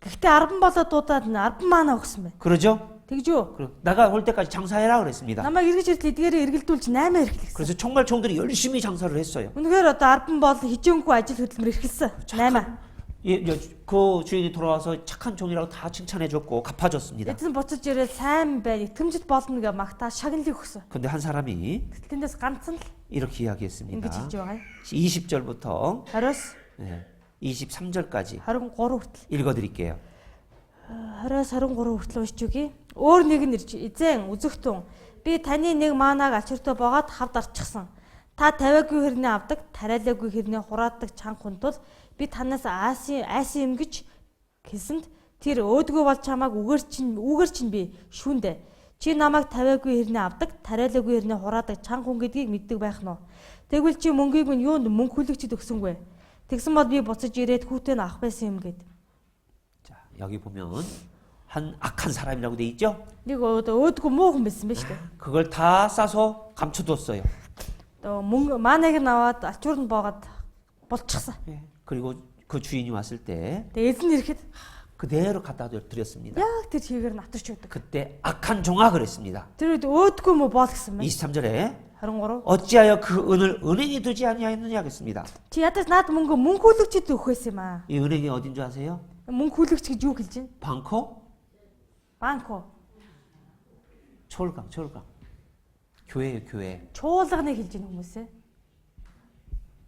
Гэхдээ 10 болоод дуудаад 10 маана өгсөн байна. 그러죠? Тэгж үү? 그리고 나가 올 때까지 장사해라 그랬습니다. Намайг эргэж иртэл эдгээрээ эргэлдүүлж 8 эргэлсэн. 그래서 정말 종들이 열심히 장사를 했어요. Үнэхээр одоо 10 бол хижээнгүй ажил хөдөлмөр эргэлсэн. 8. 그 주인이 돌아와서 착한 종이라고 다 칭찬해줬고 갚아줬습니다. Эзэн буцаж ирээд сайн байна, итгэмжит болно гэж магтаа шагналыг өгсөн. 근데 한 사람이 Тэндээс ганцхан л 이렇게 이야기했습니다. ингэж хэлж байгаа юм. 20절부터 20- с 23절까지 23 хүртэл 읽어드릴게요. 20-23 хүртэл уншиж үгэй. Өөр нэг нь ирж эзэн үзэгтэн би таны нэг маанаг ачиртай багаад хавд арчихсан. Та тавиагүй хэрнээ авдаг, тариалаагүй хэрнээ хураадаг чанга хүнтул би танаас айсан юм гэж хэлсэнд тэр өөдгөө бол чамааг үгээр чинь би шүүндэ. Чи намайг тавиагүй хэрнээ авдаг, тариалаагүй хэрнээ хураадаг чанга хүн гэдгийг мэддэг байх нь. Тэгвэл чи мөнгийг нь юунд мөнгө хүлэгчд өгсөнгүй. Тэгсэн бол би буцаж ирээд хүүтэн авах байсан юм гэд. 자, 여기 보면 한 악한 사람이라고 돼 있죠? Нэг өөдгөө муу хүн байсан ба штэ. 그걸 다 싸서 감춰뒀어요. Мөнгө мааныг нь аваад ачуурнд боогаад болчихсон. 그리고 그 주인이 왔을 때 Тэгээ эзэн ирэхэд 그대로 갖다 드렸습니다. яг тэр чигээр натарч өгдөг. 그때 악한 종아 그랬습니다. Тэр үед өөдгөө мө боол гэсэн байна. 23절에 23. 어찌하여 그 은을 은행에 두지 아니하였느냐 하겠습니다. Чи ядаж наад мөнгө хүлэгчд өгөх байсан юм аа. 이 은행이 어딘 줄 아세요? Мөнгө хүлэгч гэж юу хэлж байна? 방코? Банко. 초월강. 교회예요, 교회. Чуулганыг хэлж байна хүмүүсээ.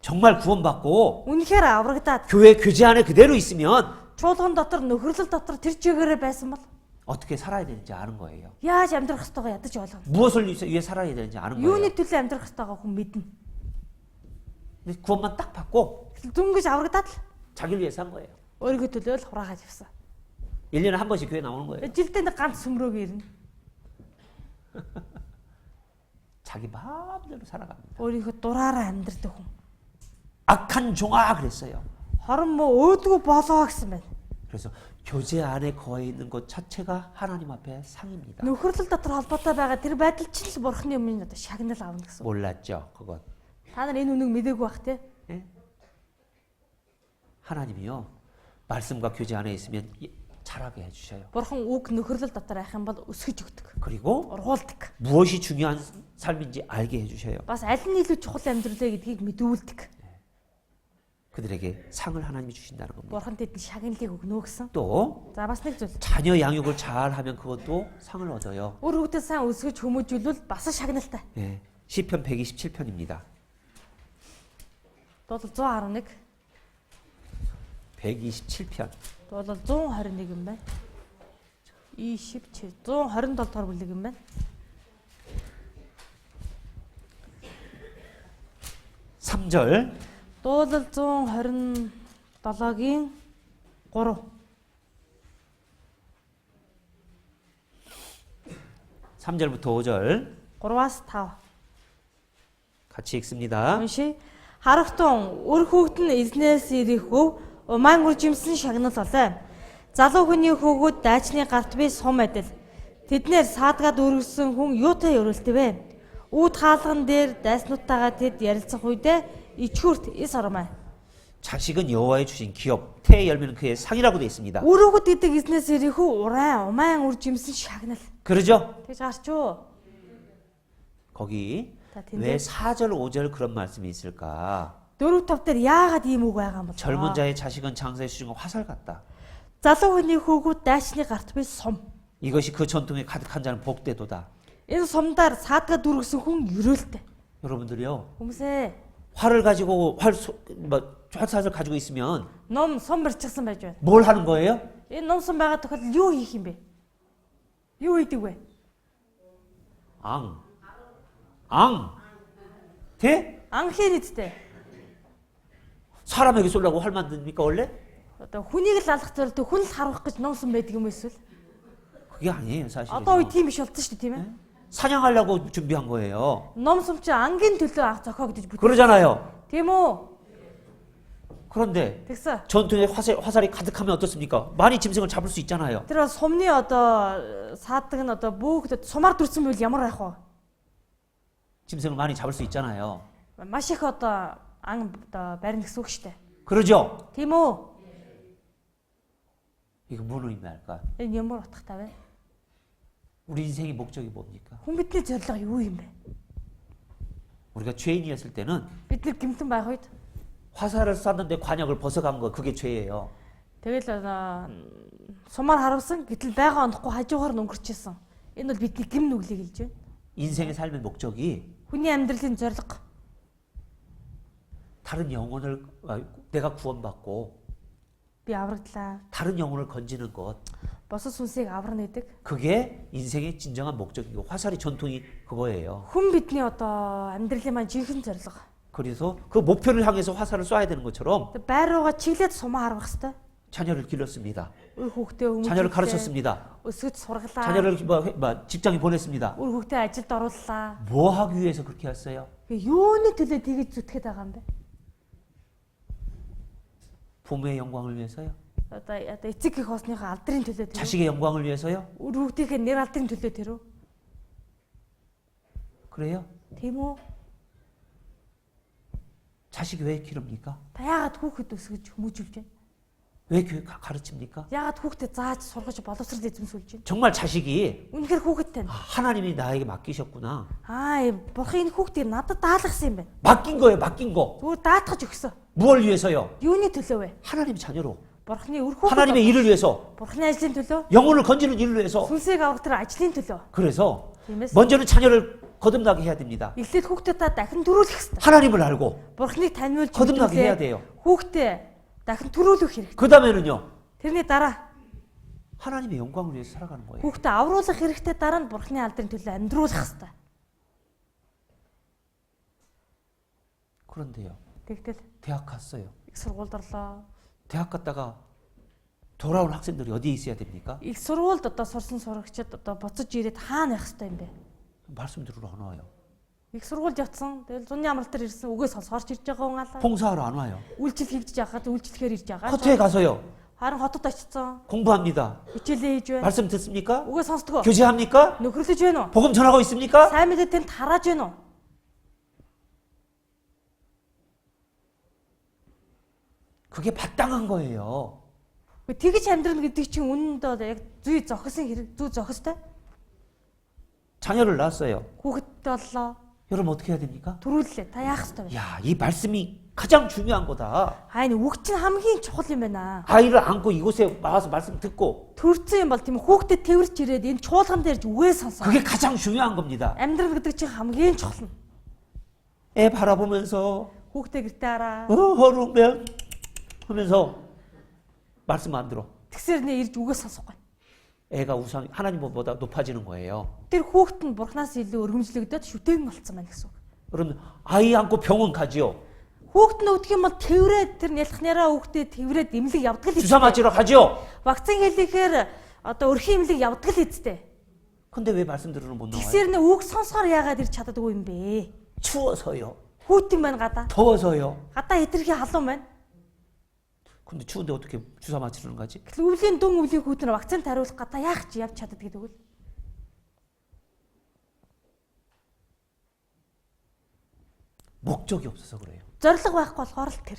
정말 구원받고 Үнэхээр аврагдаад 교회 교제 안에 그대로 있으면 чуулган дотор нөхөрлөл дотор тэр чигээрээ байсан бол 어떻게 살아야 되는지 아는 거예요. яаж амьдрах ёстойгоо ядаж ойлгоно. 무엇을 위해 살아야 되는지 아는 거예요. Юуны төлөө амьдрах ёстойгоо хүн мэднэ. 근데 구원만 딱 받고 Дүнгэж аврагдаад л 자기를 위해서 한 거예요. өөрийгөө төлөө л хураагаад явсан. 1년에 한 번씩 교회 나오는 거예요. Жилдээ нэг ганц сүмрөөгөө ирнэ. 자기 마음대로 살아갑니다. Өөрийнхөө дураараа амьдрдаг хүн. 악한 종아 그랬어요. Хорон муу өөдгөө болоо гэсэн байна. 그래서 교제 안에 거해 있는 것 자체가 하나님 앞에 상입니다. Нөхөрлөл дотор холбоотой байгаа тэр байдал чинь л бурхны өмнө одоо шагнал аавна гэсэн. 몰랐죠, 그건. Та нар энэ үнийг мэдээгүй бах те. 예? 하나님이요 말씀과 교제 안에 있으면 자라게 해주셔요. Бурхан үг нөхөрлөл дотор байх юм бол өсгөж өгдөг. 그리고 Ургуулдаг. 무엇이 중요한 삶인지 알게 해주셔요. Бас аль нь илүү чухал амьдралаа гэдгийг мэдүүлдэг. 그들에게 상을 하나님이 주신다는 겁니다. Бурхан тэдэнд шагналыг өгнө гэсэн. 또 За бас нэг зүйл. 자녀 양육을 잘 하면 그것도 상을 얻어요. Өөр хүүхдээ сайн өсгөж хүмүүжүүлвэл бас шагналтай. 예, 시편 127편입니다. Дуулал 111, 127편. дуулал 121 юм байна. 127 дугаар бүлэг юм байна. 3절. Дуулал 127-гийн 3. 3절부터 5절 3-аас 5. 같이 읽습니다. Уншия. Харахтун өр хүүхэд нь эзнээс ирэх өв умаан үржимсэн шагнал болоо. Залуу хүний хөөгүүд дайчны гарт бий сум адил. Тэднэр саадгаад өргөсөн хүн юутай өрөлтөвэ. Үүд хаалган дээр дайснуудтайгаа тэд ярилцах үедээ ичхүрт ис оромай. 자식은 여호와의 주신 기업, 태의 열매는 그의 상이라고 되어 있습니다. Өр хүүхэд гэдэг эзнээс ирэх өв умаан үржимсэн шагнал. 그러죠? Тэгж гарч юу? 거기 자, 왜 4절, 5절 그런 말씀이 있을까? 4-5 дээр яагаад ийм үг байгаа юм бол? 젊은 자의 자식은 장사의 수중과 화살 같다. Залуу хүний хөөгүүд дайчны гарт бий сум. 이것이 그 전통에 가득한 자는 복되도다. Энэ сумдаар саадгаад өргөсөн хүн ерөөлтэй. 여러분들이요, Хүмүүсээ 활을 가지고 활사를 가지고 있으면 ном сум барьчихсан байж байна. 뭘 하는 거예요? Энэ ном сум байгаа тохиолдолд юу хийх юм бэ? Юу хийдэг вэ? 앙, 대? Анхээрэдтэй. 사람에게 쏠라고 활 만듭니까 원래? Одоо хүнийг л алах зорилт хүн л харуулах гэж ном сум байдаг юм эсвэл? 그게 아니에요 사실. Одоо үе тийм биш болсон шүү дээ тийм ээ. 사냥하려고 준비한 거예요. Ном сум чи ангийн төлөө анх зохиогдож бүтэв. 그러잖아요. Тийм үү? 그런데 Тэгсэн. 전투에 화살이 가득하면 어떻습니까? 많이 짐승을 잡을 수 있잖아요. Тэр сумны одоо саадаг нь одоо бүхд сумаар дүрсэн байвал ямар байх вэ? 짐승을 많이 잡을 수 있잖아요. маш их одоо ан одоо барина гэсэн үг шүү дээ. 그러죠? Тийм үү? 이거 뭔 의미할까? Энэ ямар утгатай вэ? 우리 인생의 목적이 뭡니까? Хүн бидний зорилго юу юм бэ? 우리가 죄인이었을 때는 Бид нар гэмтэн байх үед 화살을 쐈는데 관역을 벗어간 거 그게 죄예요. тэгэл сумаар харавсан гэтэл байгаа онохгүй хажуугаар нь өнгөрчихсэн. Энэ бол бидний гим нүглийг хэлж байна. 인생의 삶의 목적이 Хүний амьдралын зорилго 다른 영혼을 내가 구원받고 би авраглаа. 다른 영혼을 건지는 것 Босод сүнсийг аварна гэдэг. 그게 인생의 진정한 목적이고 화살이 전통이 그거예요. Хүн бидний одоо амьдралын маань жинхэнэ зорилго. 그래서 그 목표를 향해서 화살을 쏴야 되는 것처럼 Байр руугаа чиглээд сумаа харвах хэрэгтэй. 자녀를 길렀습니다. Үр хүүхдээ 자녀를 хүмүүст 가르쳤습니다. өсгөж сургалаа. 자녀를 직장에 보냈습니다. Үр хүүхдээ ажилд орууллаа. 뭐 하기 위해서 그렇게 했어요? Юуны төлөө тэгэж зүтгэхэд байгаа юм бэ? 부모의 영광을 위해서요? Одоо эцэг их хосныхоо алдрын төлөө тэр үү? 자식의 영광을 위해서요? Үр хүүхдийнхээ нэр алдрын төлөө тэр үү? 그래요? Тийм үү? 자식이 왜 기릅니까? Та яагаад хүүхэд өсгөж хүмүүжүүлж байна? 왜 교육 가르칩니까? Яагаад хүүхдэд зааж сургаж боловсрол эзэмсүүлж байна? 정말 자식이 Үнэхээр хүүхэдтэй нь. 하나님이 나에게 맡기셨구나. Бурхан энэ хүүхдийг надад даалгасан юм байна. 맡긴 거예요, 맡긴 거. Зүгээр даатгаж өгсөн. 무엇을 위해서요? Юуны төлөө вэ? 하나님 자녀로. Бурханы үр хүүхэд. 하나님의 일을 위해서. Бурханы ажлын төлөө. 영혼을 건지는 일을 위해서. Сүнсийг авах тэр ажлын төлөө. 그래서 Тиймээс 먼저는 자녀를 거듭나게 해야 됩니다. эхлээд хүүхдэд та дахин төрүүлэх хэрэгтэй. 하나님을 알고 Бурханыг таниулж 거듭나게 해야 мэдүүлээ. 돼요. Хүүхдээ дахин төрүүлэх хэрэгтэй. 그 다음에는요. Тэрний дараа 하나님의 영광을 위해서 살아가는 거예요. хүүхдээ авруулах хэрэгтэй, дараа нь Бурханы алдрын төлөө амьдруулах хэрэгтэй. 그런데요. Тэгтэл 대학 갔어요. их сургуульд орлоо. 대학 갔다가 돌아온 학생들이 어디에 있어야 됩니까? Их сургуульд одоо сурсан сурагчид одоо буцаж ирээд хаана явах хэрэгтэй юм бэ? 말씀 들으러 안 와요. Их сургуульд явцсан. Тэгэл зуны амралт дээр ирсэн. Үгээ сонсоорч ирж байгаа хүн алаа. 봉사하러 안 와요. Үйлчлэл хийж байгаад үйлчлэхээр ирж байгаа. 커트에 가서요. Харин хотод очсон. 공부합니다. Хичээлээ хийж байна. 말씀 듣습니까? Үгээ сонсдгоо. 교제합니까? Нөхөрлөж байна уу? 복음 전하고 있습니까? Сайн мэдээтэй тарааж байна уу? 그게 마땅한 거예요. Тэгж амьдрна гэдэг чинь үнэндээ яг зүй зохисон хэрэг, зүй зохистой. 자녀를 낳았어요. Хүүхэдтэй боллоо. 여러분 어떻게 해야 됩니까? Төрүүллээ. Та яах ёстой вэ? 야, 이 말씀이 가장 중요한 거다. Энэ үг чинь хамгийн чухал юм байна. 아이를 안고 이곳에 와서 말씀 듣고 Төрсөн юм бол тийм хүүхдэд тэрвэрч ирээд энэ чуулган дээр үгээ сонсоо. 그게 가장 중요한 겁니다. Амьдрал гэдэг чинь хамгийн чухал. 애 바라보면서 Хүүхдээ гэртээ хараа. 허루면 하면서 말씀 안 들어. Тэгсэр нэ ирж үгээ сонсохгүй. 애가 우상 하나님보다 높아지는 거예요. Тэр хүүхэд нь бурхнаас илүү өргөмжлөгдөд шүтээн болцсон байна гэсэн үг. 그러면 아이 안고 병원 가지요. Хүүхэд нь өгдөг юм бол тэврээд тэр нялхнараа хүүхдээ тэврээд эмнэлэг явдаг л 주사 맞으러 가지요. Вакцин хэлэхээр одоо өрхийн эмнэлэг явдаг л эцтэй. 근데 왜 말씀 들으러 못 나와요? Тэгсэр нэ үг сонсохоор яагаад ирж чаддаггүй юм бэ? 추워서요. Хүүтэн байна гадаа. 더워서요. Гадаа хэтэрхий халуун байна. 근데 추운데 어떻게 주사 맞으러 가지? Өвлийн дүн өвлийн хүүтэн вакцин тариулах гадаа яах ч явж чаддаг гэдэг үл. 목적이 없어서 그래요. Зориг байхгүй болохоор л тэр.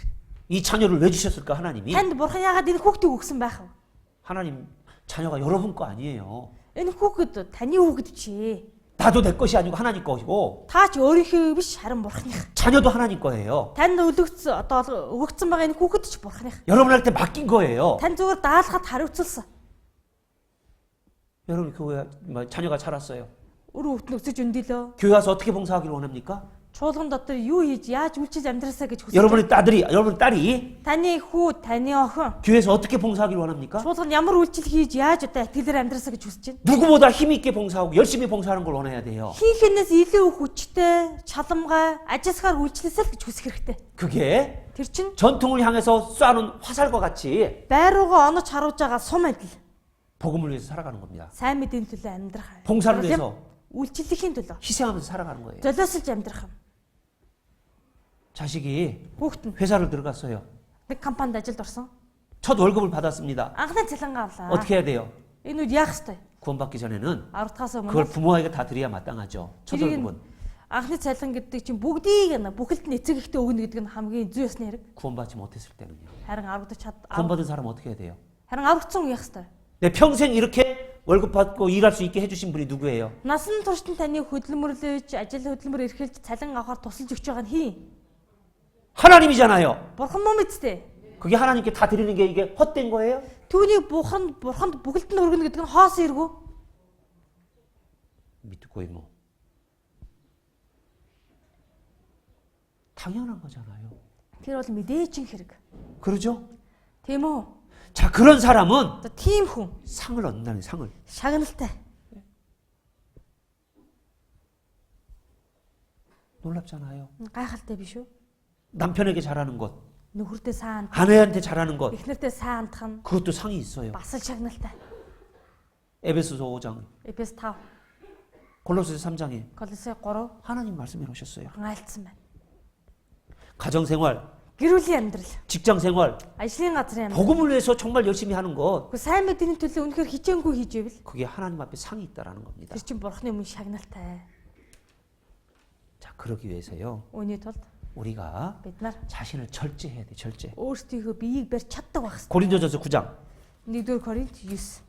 이 자녀를 왜 주셨을까 하나님이? Танд бурхан яагаад энэ хүүхдийг өгсөн байх вэ? 하나님 자녀가 여러분 거 아니에요. Энэ хүүхэд таны хүүхэд чи. 나도 내 것이 아니고 하나님 것이고 Та ч өөрийнхөө биш харин бурханых. 자녀도 하나님 거예요. Танд өгөгдсөн одоо өгөгдсөн байгаа энэ хүүхэд ч бурханых. 여러분한테 맡긴 거예요. Тань зүгээр даалгахад хариуцуулсан. 여러분 교회 자녀가 자랐어요. Өөр хүүхэд нь өсөж өндөлөө. 교회 와서 어떻게 봉사하기를 원합니까? Чуулган дотор юу хийж яаж үйлчилж амьдрасаа гэж хүсэж. 여러분의 딸이 Таны хүү, таны охин 교회에서 어떻게 봉사하기를 원합니까? чуулганд ямар үйлчил хийж яаж одоо итгэлээр амьдрасаа гэж хүсэж байна. 누구보다 힘 있게 봉사하고 열심히 봉사하는 걸 원해야 돼요. Хинхэнээс илүү хүчтэй, чаламгай, ажисгаар үйлчлэсэл гэж хүсэх хэрэгтэй. 그게 Тэр чинь 전통을 향해서 쏴는 화살과 같이 байруугаа онож харуулж байгаа сум адил. 복음을 위해서 살아가는 겁니다. Сайн мэдээний төлөө амьдрах. 봉사를 위해서 үйлчлэхийн төлөө 희생하면서 살아가는 거예요. золиослж амьдрах юм. 자식이 Хүүхэд нь 회사를 들어갔어요. нэг компанид ажилд орсон. 첫 월급을 받았습니다. Анхны цалингаа авлаа. 어떻게 해야 돼요? Энэ үед яах ёстой? 구원받기 전에는 10 дахаас 그걸 өмнө 부모에게 다 드려야 마땅하죠. 첫 그러긴- 월급은. Анхны цалин гэдэг чинь бүгдийг бүхэлд нь эцэг ихтэй өгнө гэдэг нь хамгийн зүй ёсны хэрэг. 구원받지 못했을 때는요. Харин аврагдаж 구원받은 사람 어떻게 해야 돼요? харин аврагдсан үе яах ёстой. 내 평생 이렇게 월급 받고 일할 수 있게 해주신 분이 누구예요? Насан туршид нь таны хөдөлмөрлөж, ажил хөдөлмөр эрхэлж цалин авахар тусалж өгч байгаа нь хий? 하나님이잖아요. Бурхан мөн үсттэй. 그게 하나님께 다 드리는 게 이게 헛된 거예요? Түүнийг бурханд бүгд нь өргөнө гэдэг нь хоос эргүү. 믿고 뭐 당연한 거잖아요. Тэр бол мэдээчин хэрэг. 그러죠? Тийм үү? 자, 그런 사람은 За тийм хүн 상을 얻는다는 상을. шагналтай. 놀랍잖아요. Гайхалтай биш үү? 남편에게 잘하는 것, Нөхөртэй сайн, 아내한테 잘하는 것, эхнэртэй сайн хандах нь 그것도 상이 있어요. бас л шагналтай. 에베소서 5장, Эпес 5, 골로새서 3장에 Колосе 3 하나님 말씀해 놓으셨어요. хангалтсан байна. 가정생활, Гэр бүлийн амьдрал, 직장생활, ажлын газрын амьдрал. 복음을 위해서 정말 열심히 하는 것, Гэхдээ сайн мэдээний төлөө үнэхээр хичээнгүй хийж ивэл 그게 하나님 앞에 상이 있다라는 겁니다. тэр чинь бурхны өмнө шагналтай. 자, 그러기 위해서요. Үүний тулд 우리가 бид нар 자신을 절제해야 돼, 절제. өөрсдийнхөө биеийг барьж чаддаг байх хэрэгтэй. 고린도전서 9장 1-р Коринт 9.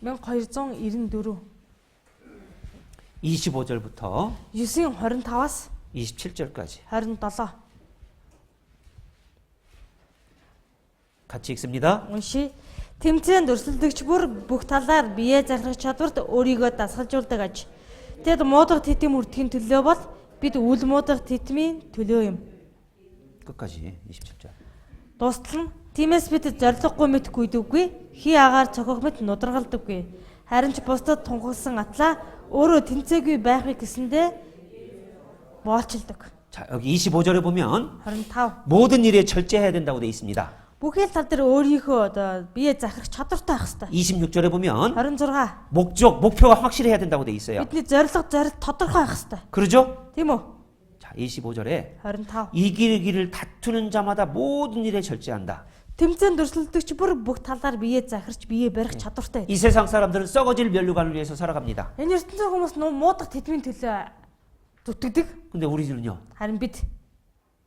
(1294) 25절부터 9:25-аас 27절까지 27 같이 읽습니다. уншия. Тэмцээнд өрсөлдөгч бүр бүх талаар бие захирах чадварт өөрийгөө дасгалжуулдаг аж. Тэд муудах титэм үрдэхийн төлөө бол бид үл муудах титмийн төлөө юм. 끝까지 27절. Дуустал нь тиймээс бид зориггүй мэт гүйдэггүй, хий агаар цохих мэт нударгалдаггүй. Харин ч бусдад тунхагласан атлаа өөрөө тэнцээгүй байхыг гэсэндээ боолчилдог. 자, 여기 25절에 보면 25. 모든 일에 절제해야 된다고 되어 있습니다. Бүхэл тал дээр өөрийнхөө одоо бие захирах чадвартай байх хэрэгтэй. 26절에 보면 26. 목표가 확실해야 된다고 되어 있어요. Бидний зориг тодорхой байх хэрэгтэй. 그러죠? Тийм үү? 자, 25절에 25. 이기기를 다투는 자마다 모든 일에 절제한다. Тэмцээнд өрсөлдөгч бүр бүх талаар бие захирч бие барих чадвартай. 이 세상 사람들은 썩어질 면류관을 위해서 살아갑니다. Энэ ертөнцийн хүмүүс муудах тэдмийн төлөө зүтгэдэг. 근데 우리는요. Харин бид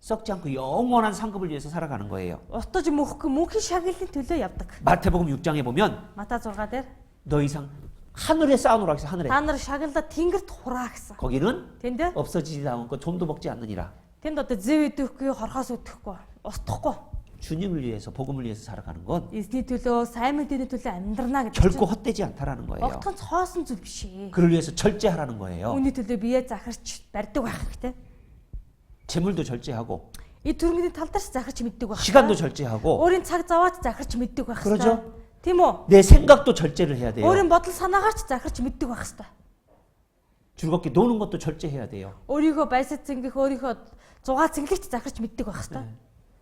썩지 않고 영원한 상급을 위해서 살아가는 거예요. устж мөхгүй мөнхийн шагналын төлөө явдаг. 마태복음 6장에 보면 Мата 6 дээр 더 이상 하늘에 쌓아놓으라 해서 하늘에. та нар шагналаа тэнгэрт хураа гэсэн. 거기는 Тэнд 없어지지 않고 좀도 먹지 않느니라. тэнд одоо зэв идэхгүй, хорхоос өдөхгүй, устдахгүй. 주님을 위해서 복음을 위해서 살아가는 건 Эзний төлөө, сайн мэдээний төлөө амьдрнаа гэдэг 결코 чинь 헛되지 않다라는 거예요. огтхон цоосон зүйл биш ээ. 그를 위해서 절제하라는 거예요. Үүний төлөө бие захирч барьдаг байх хэрэгтэй. 재물도 절제하고 И төрөнгөний тал дээр захирч мэддэг байх. 시간도 절제하고 Өөрийн цаг заваач захирч мэддэг байх 그러죠? хэрэгтэй. Тийм үү? 내 생각도 절제를 해야 돼요. Өөрийн бодол санаагаач захирч мэддэг байх хэрэгтэй. 즐겁게 노는 것도 절제해야 돼요. Өөрийнхөө баясад зингэх, өөрийнхөө зугаа цэнгэлэгч захирч мэддэг байх хэрэгтэй.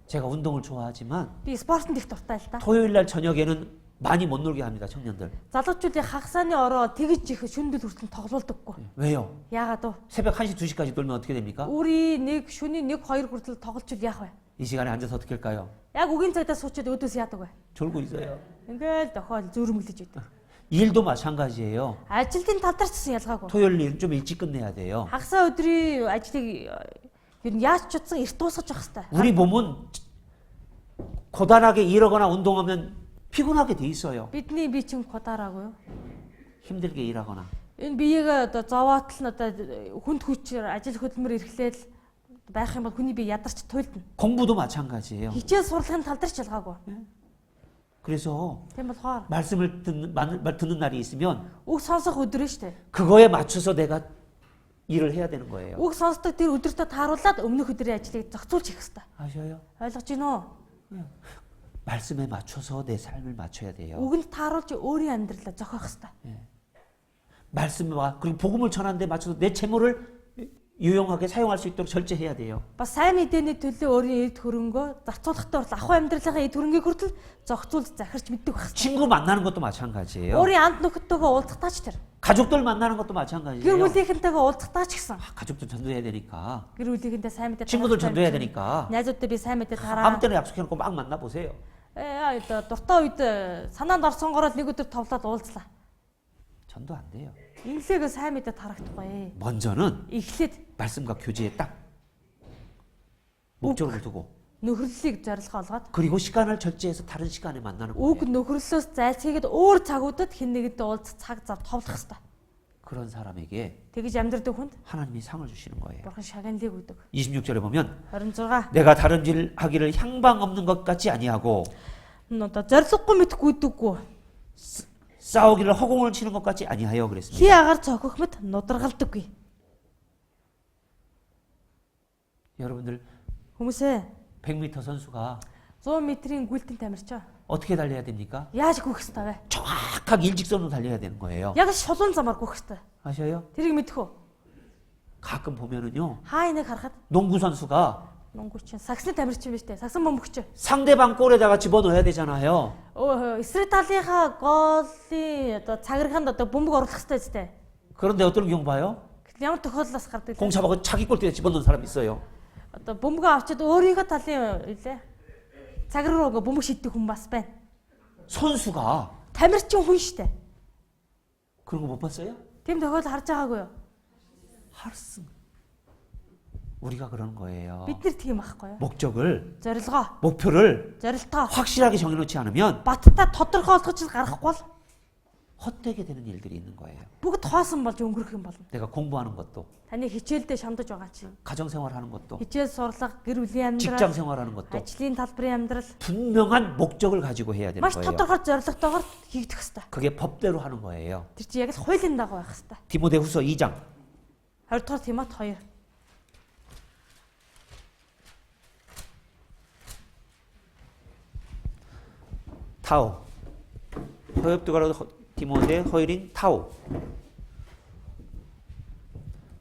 제가 운동을 좋아하지만 Би спортод их дуртай л да. 토요일 날 저녁에는 많이 못 놀게 합니다, 청년들. Залуучуудын хагасааны ороо тэгж их шүндэл хүртэл тоглоулдаггүй. 왜요? Яагаад вэ? 새벽 1시, 2시까지 놀면 어떻게 됩니까? Үрийн нэг шөнийн 1 2 хүртэл тоглолчул яах вэ? 이 시간에 앉아서 어떻게 할까요? Яг үгийн цагтаа суучаад өдөөс яадаг вэ? 졸고 있어요. Ингээл дохиол зөөрмөглөж идэв. 일도 마찬가지예요. Ажилтны тал дээр ч гэсэн ялгаагүй. 토요일 일 좀 일찍 끝내야 돼요. Хагасаа өдрийн ажлыг ер нь яаж ч утсан эрт дуусгаж явах хэрэгтэй. 우리 몸은 고단하게 일하거나 운동하면 피곤하게 돼 있어요. Бидний бие чинь кодаараагүй юу? 힘들게 일하거나. Энэ биеийг одоо зовоотл нь одоо хүнд хүчээр ажил хөдөлмөр эрхлээл байх юм бол хүний бие ядарч туйлдна. 공부도 마찬가지예요. Хичээл сурлагын тал дээр ч ялгаагүй. 그래서 Тийм болохоор 말씀을 듣는 날이 있으면 үг сонсох өдөр нь штэ. 그거에 맞춰서 내가 일을 해야 되는 거예요. Үг сонсдог тэр өдөртөө тааруулаад өмнөх өдрийн ажлыг зохицуулж хийх хэрэгтэй. 아셔요? Ойлгож байна уу? 말씀에 맞춰서 내 삶을 맞춰야 돼요. Үгэнд тааруулж өөрийн амьдралаа зохиох хэрэгтэй. 말씀과 그리고 복음을 전하는 데 맞춰서 내 재물을 유용하게 사용할 수 있도록 절제해야 돼요. Бас сайн мэдээний төлөө өөрийн эд хөрөнгөө зарцуулахтай бол ахуй амьдралынхаа эд хөрөнгийг хүртэл зохицуулж захирч мэддэг байх хэрэгтэй. 친구 만나는 것도 마찬가지예요. Өөрийн анд нөхөдтэйгээ уулзахтаа ч тэр. 가족들 만나는 것도 Гэр 마찬가지예요. бүлийнхэнтэйгээ уулзахтаа ч гэсэн. 가족들 전도해야 되니까. Гэр бүлийнхэнтэй сайн мэдээ 친구들 전도해야 되니까. найзуудтай би сайн мэдээ 아무 тараа. 때나 약속해놓고 막 만나보세요. дуртай үед санаанд орсон гороод нэг өдөр товлоод уулзлаа. 전도 안 돼요. Инглигээ сайн мэдээ тарагдахгүй. 먼저는 Эхлээд 말씀과 교제에 딱 목적을 두고 нөхөрлөлийг зорилго олгоод 그리고 시간을 절제해서 다른 시간에 만나는 үг 거예요. нөхөрлөлөөс зайлсхийгээд өөр цагуудад хэн нэгэндээ уулзах цаг зав товлох хэрэгтэй. 그런 사람에게 Тэгж амьдрдаг хүнд 하나님이 상을 주시는 거예요. бурхан шагналыг өгдөг. 26절에 보면 26. 내가 다른 일 하기를 향방 없는 것 같이 아니하고 Одоо зориггүй мэт гүйдэггүй. 싸우기를 허공을 치는 것 같이 아니하여 그랬습니다. Хий агаар цохих мэт нудрагалдаггүй. 여러분들 Хүмүүсээ 100m 선수가 100 метрийн гүйлтэн тамирчаа 어떻게 달려야 됩니까? яаж гүйх ёстой вэ? 정확하게 일직선으로 달려야 되는 거예요. Яг шулуун замаар гүйх ёстой. 아셔요? Тэрийг мэдэх үү? 가끔 보면은요. Хаа энийг харахад 농구 선수가 нунгуч саксны тамирчин биш үү? саксан бөмбөгч. 상대방 골에다가 집어넣어야 되잖아요. Эсрэг талынхаа голын одоо цагирханд одоо бөмбөг оруулах хэрэгтэй зү. 그런데 어떤 경우 봐요? Ямар тохиолдлоос гардаг 공 вэ? 잡아서 자기 골대에 집어넣는 사람이 있어요. Одоо бөмбөгөө авчид өөрийнхөө талын үлээ. Цагир руу бөмбөг шиддэг хүн бас байна. 선수가 Тамирчин хүн штэ. 그런 거 못 봤어요? Тийм тохиолдол харж байгаагүй юу? 하르스. 우리가 그런 거예요. Бид нар тийм байхгүй юу? 목적을, Зорилгоо, 목표를 зорилтоо 확실하게 정해놓지 않으면 баттай тодорхойлгож гаргахгүй бол 헛되게 되는 일들이 있는 거예요. бүгд хоосон болж өнгөрөх юм болно. 내가 공부하는 것도, Таны хичээлдээ шамдаж байгаа чинь 가정생활하는 것도, хичээл сурлага, гэр бүлийн амьдрал, 직장생활하는 것도 ажлын талбарын амьдрал 분명한 목적을 가지고 해야 되는 маш 거예요. тодорхой зорилготойгоор хийгдэх ёстой. 그게 법대로 하는 거예요. Тэр чинь яг л хуулийн дагуу байх ёстой. 디모데후서 2장 20 дугаар Тимот 2. 타오 허엽두가로 디모데 허일인 타오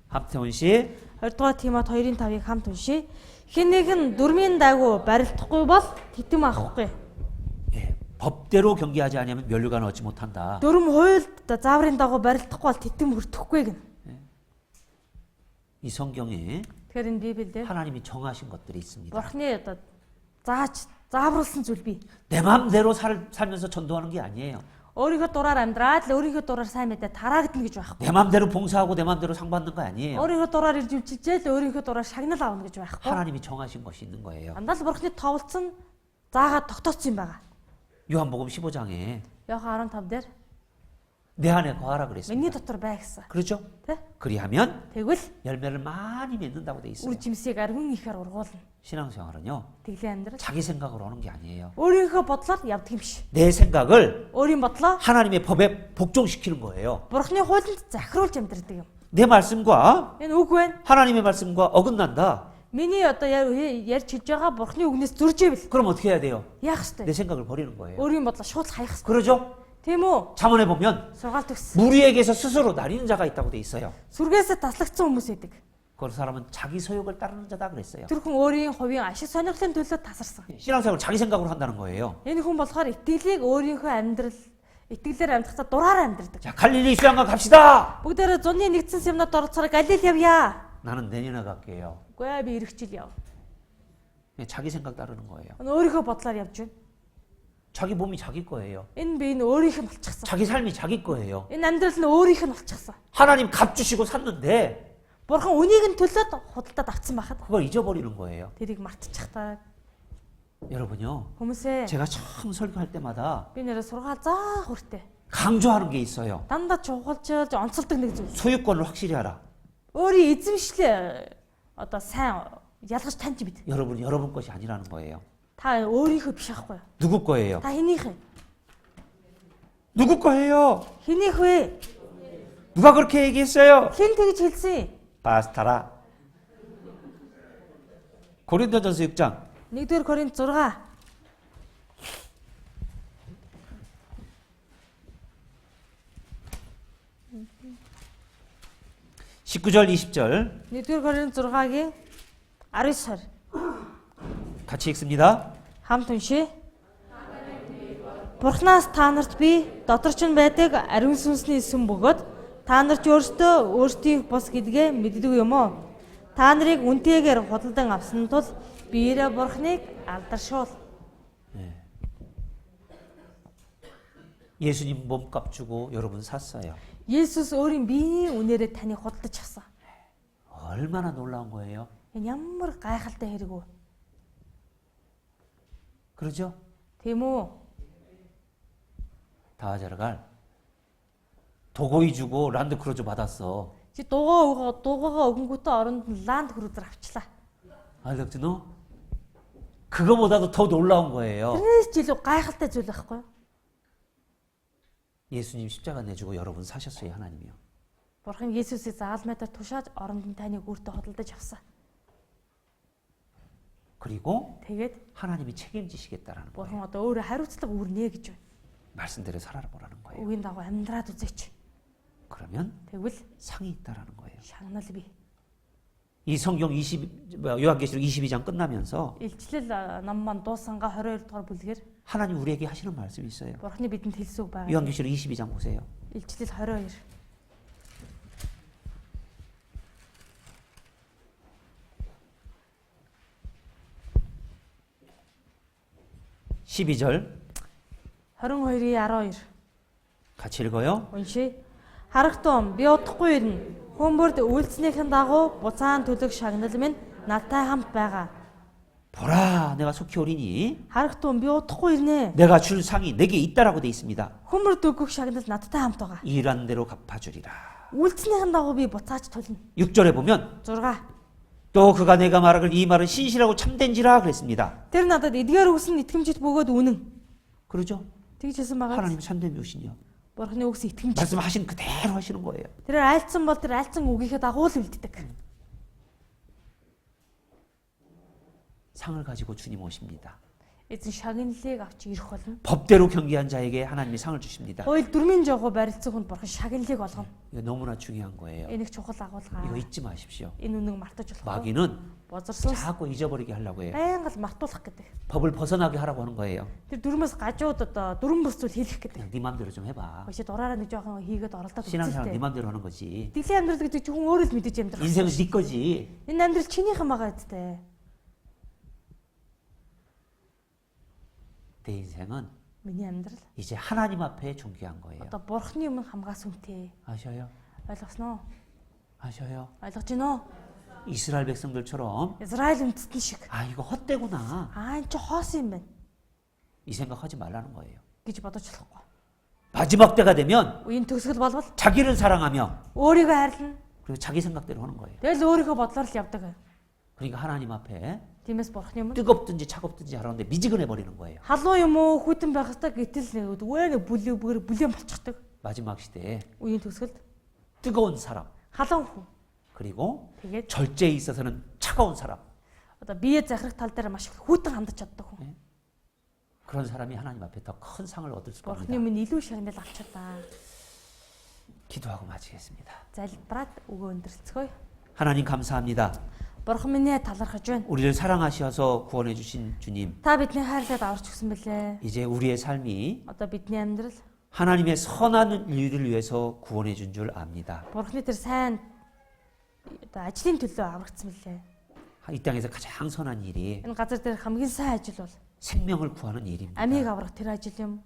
함태원 씨 20 дугаар Тимот 2-ын 5-ыг хамт уншия. Хэн нэгэн дүрмийн дагуу барилдахгүй бол тэтэм авахгүй. 예, 법대로 경기하지 않으면 면류관을 얻지 못한다. Дүрм хуульд зааврын дагуу барилдахгүй бол тэтэм хүртэхгүй гэнэ. 이 성경에 Тэгэхээр энэ Библиэлд 하나님이 정하신 것들이 있습니다. Бурхны одоо заавруулсан зүйл бий. 내 마음대로 살면서 전도하는 게 아니에요. Өөрийнхөө дураар амьдраад л өөрийнхөө дураар сайн мэдээ тараагдана гэж байхгүй. 내 마음대로 봉사하고 내 마음대로 상 받는 거 아니에요. Өөрийнхөө дураар ирж өвчилжээ л өөрийнхөө дураар шагнал аавна гэж байхгүй. 하나님이 정하신 것이 있는 거예요. Дандаа л Бурхны товлцсон заагаад тогтооцсон юм байгаа. 요한복음 15장에 Иохан 15 дээр 내 안에 거하라 миний 그랬습니다. дотор бай гэсэн. 그렇죠? Тэ? 그리하면 Тэгвэл 열매를 많이 맺는다고 돼 있어요. үр жимсийг аргун ихээр ургуулна. 신앙생활은요. Тэглээ амьдрал. 자기 생각으로 하는 게 아니에요. Өөрийнхөө бодлоор явдаг юм биш. 내 생각을 Өөрийн бодлоо 하나님의 법에 복종시키는 거예요. Бурхны хуулинд захируулж амьдрдаг юм. 내 말씀과 Энэ үг байна. 하나님의 말씀과 어긋난다. Миний одоо ярьж хэлж байгаа Бурхны үгнээс зөрж ивэл 그럼 어떻게 해야 돼요? яах 내 ёстой? 생각을 버리는 거예요. Өөрийн бодлоо шууд хаях ёстой. 그러죠? Тийм үү? 잠언에 보면 Сургаал төгс. 무리에게서 스스로 나뉘는 자가 있다고 돼 있어요. Сүргээсээ таслагдсан хүмүүс байдаг. 그 사람은 자기 소욕을 따르는 자다 그랬어요. Тэр хүн өөрийн хувийн ашиг сонирхлын төлөө тасарсан. 신앙생활을 자기 생각으로 한다는 거예요. Энэ хүн болохоор итгэлийг өөрийнхөө амьдрал итгэлээр амьдрахдаа дураараа амьдрдаг. 자, 갈릴리 수양관 갑시다. Бүгдээрээ зуны нэгдсэн семинарт оролцохоор Галил явъя. 나는 내년에 갈게요. Үгүй ээ би ирэх жил яв. 자기 생각 따르는 거예요. Өөрийнхөө бодлоор явж байна. 자기 몸이 자기 거예요. Энэ би энэ өөрийнх нь болчихсон. 자기 삶이 자기 거예요. Энэ амьдрал нь өөрийнх нь болчихсон. 하나님 값 주시고 샀는데 Бурхан үнийг нь төлөөд худалдаад авсан байхад 그걸 잊어버리는 거예요. тэрийг мартчихтаа 여러분요. хүмүүсээ 제가 처음 설교할 때마다 би нэрээ сургаал заа хүртээ. 강조하는 게 있어요. Дандаа чухалчилж онцолдог нэг зүйл. 소유권을 확실히 하라. Өөрийн эзэмшлээ одоо сайн ялгаж таньж бид. 여러분 것이 아니라는 거예요. Та өөрийнхөө биш аахгүй юу? 누구 거예요? Та хэнийх вэ? 누구 거예요? Хэнийх вэ? 누가 그렇게 얘기했어요? Хэн тэгж хэлсэн? 파스타라. 고린도전서 6장 1-р Коринт 6. 19절 20절 1-р Коринт 6-гийн 19-р 같이 읽습니다. хамт уншия. Бурханаас та нарт би доторч нь байдаг ариун сүнсний сүм бөгөөд та нар ч өөрсдийн бус гэдгээ мэддэг юм уу? Та нарыг үнтэйгээр худалдан авсан тул биеэрээ Бурханыг алдаршуул. 예수님 몸값 주고 여러분 샀어요. Есүс өөрийн биеийн үнээрээ таныг худалдаж авсан. 얼마나 놀라운 거예요. Энэ ямар гайхалтай хэрэг үү? 그러죠? Тийм үү? 다하자르갈 도고이 주고 란드크루저 받았어. Чи дугаагаа өгөнгөтөө оронд нь ланд крузер авчлаа. 알겠지 너? 그거보다도 더 놀라운 거예요. Тэрнээс ч илүү гайхалтай зүйл байхгүй юу? 예수님 십자가 내주고 여러분 사셨어요, 하나님이요. Бурхан Есүсийг заалмайтаар тушааж оронд нь таныг өөртөө хөдөлж авсан. 그리고 Тэгээд 하나님이 책임지시겠다라는 Бурхан 거예요. одоо өөрөө хариуцлага үүрнэ гэж байна. 말씀대로 살아보라는 거예요. Үгийн дагуу амьдраад үзээч. 그러면 Тэгвэл 상이 있다라는 거예요. шагнал бий. 이 성경 요한계시록 22장 끝나면서 Илчлэл ном маань дуусангаа 22 дугаар бүлгээр 하나님 우리에게 하시는 말씀이 있어요. Бурханы бидэнд хэлсэн үг байна. 요한계시록 22장 보세요. Илчлэл 22. 12절 22-12 같이 읽어요. уншия. Харагтун би удахгүй ирнэ. Хүмүүрд үйлснийхэн дагуу буцаан төлөх шагнал минь надтай хамт байгаа. 보라, 내가 속히 오리니 Харагтун би удахгүй ирнэ. 내가 줄 상이 내게 있다라고 돼 있습니다. Хүмүүрд өгөх шагнал надтай хамт байгаа. 일한 대로 갚아주리라. Үйлснийхэн дагуу би буцааж төлнө. 6절에 보면 6. 또 그가 내가 말하길 이 말은 신실하고 참된지라 그랬습니다. Тэр надад эдгээр үгс нь итгэмжит бөгөөд үнэн. 그러죠? Тэгж хэлсэн байгаа. 하나님 참된 교신이요. Бурханы үгс итгэмжит. 말씀하신 그대로 하시는 거예요. Тэр айлцсан бол тэр айлцсан үгийнхээ дагуу л үлддэг. 상을 가지고 주님 오십니다. Эзэн шагналыг авч ирэх болно. 법대로 경계한 자에게 하나님이 상을 주십니다. Хууль дүрмийн жогоо барилцсан хүнд бурхан шагналыг олгоно. 이거 너무나 중요한 거예요. Энэ их чухал агуулга. 이거 잊지 마십시오. Энэ үнэг мартаж болохгүй. 마귀는 Бозорсоос 자꾸 잊어버리게 하려고 해요. байнга л мартуулах гэдэг. 법을 벗어나게 하라고 하는 거예요. Тэр дүрмээс гажууд одоо дүрм бус зүйл хийх гэдэг. 그냥 네 맘대로 좀 해봐. Өшөө дураараа нэг жоохон хийгээд оролдоод 신앙생활 네 үзэлтэй. 맘대로 하는 거지. Тэглийн амьдрал гэдэг чинь хүн өөрөө л мэдэж амьдрах. 인생은 네 거지. Энэ амьдрал чинийхэн байгаа гэдтэй. 내 인생은 Миний амьдрал 이제 하나님 앞에 존귀한 거예요. одоо бурхны өмнө хамгаас үнэтэй. 아셔요? Ойлгосноо? 아셔요? Ойлгож гинөө? 이스라엘 백성들처럼 Израиль үндэстэн шиг. 아 이거 헛되구나 Энэ ч хоос юм байна 이 생각하지 말라는 거예요. гэж бодож болохгүй. 마지막 때가 되면 Үеийн төгсгөл болвол 자기를 사랑하며 өөрийгөө хайрлна. 그리고 자기 생각대로 하는 거예요. Тэгэл өөрийнхөө бодлоор л явдаг. 그러니까 하나님 앞에 Тиймээс бурхны өмнө 뜨겁든지 차갑든지 하라는데 미지근해 버리는 거예요. халуун юм уу хүйтэн байх хэвээр гэтэл нэг бүлээн болчихдог. 마지막 시대에 Үеийн төгсгөлд 뜨거운 사람 халуун хүн. 그리고 Тэгээд 절제에 있어서는 차가운 사람 одоо биеэ захирах тал дээр маш их хүйтэн хандаж чаддаг хүн. 그런 사람이 하나님 앞에 더 큰 상을 얻을 수 Бурхны 겁니다. өмнө илүү шагнал авч чадаа. 기도하고 마치겠습니다. Залбираад өгөө өндөрлцгөөе. 하나님 감사합니다. Бурхан минь талархаж байна. 우리를 사랑하셔서 구원해 주신 주님. Та бидний хайрлаад аварч өгсөн бэлээ. 이제 우리의 삶이 Одоо бидний амьдрал 하나님의 선한 일들을 위해서 구원해 준 줄 압니다. Бурхны тэр сайн одоо ажлын төлөө аврагдсан бэлээ. 이 땅에서 가장 선한 일이 Энэ газар дээр хамгийн сайн ажил бол 생명을 구하는 일입니다. амийг аврах тэр ажил юм.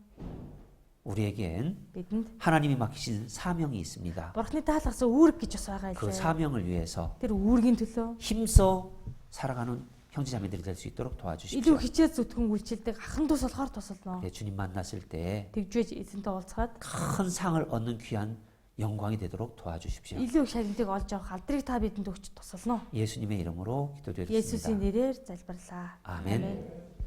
우리에겐 Бидэнд 하나님이 맡기신 사명이 있습니다. Бурхны даалгасан үүрэг гэж бас байгаа 그 юм. 사명을 위해서 Тэр үүргийн төлөө 힘써 살아가는 형제자매들이 될 수 있도록 도와주십시오. илүү хичээл зүтгэн үйлчлдэг ахын тус болохоор тусалноо. 네, 주님 만났을 때 큰 Тэгжээж эзэнтэй уулзгаад 상을 얻는 귀한 영광이 되도록 도와주십시오. илүү их шагналыг олж авах алдрыг та бидэнд өгч тусалноо. 예수님의 이름으로 기도드렸습니다. Есүсийн нэрээр залбирлаа. 아멘.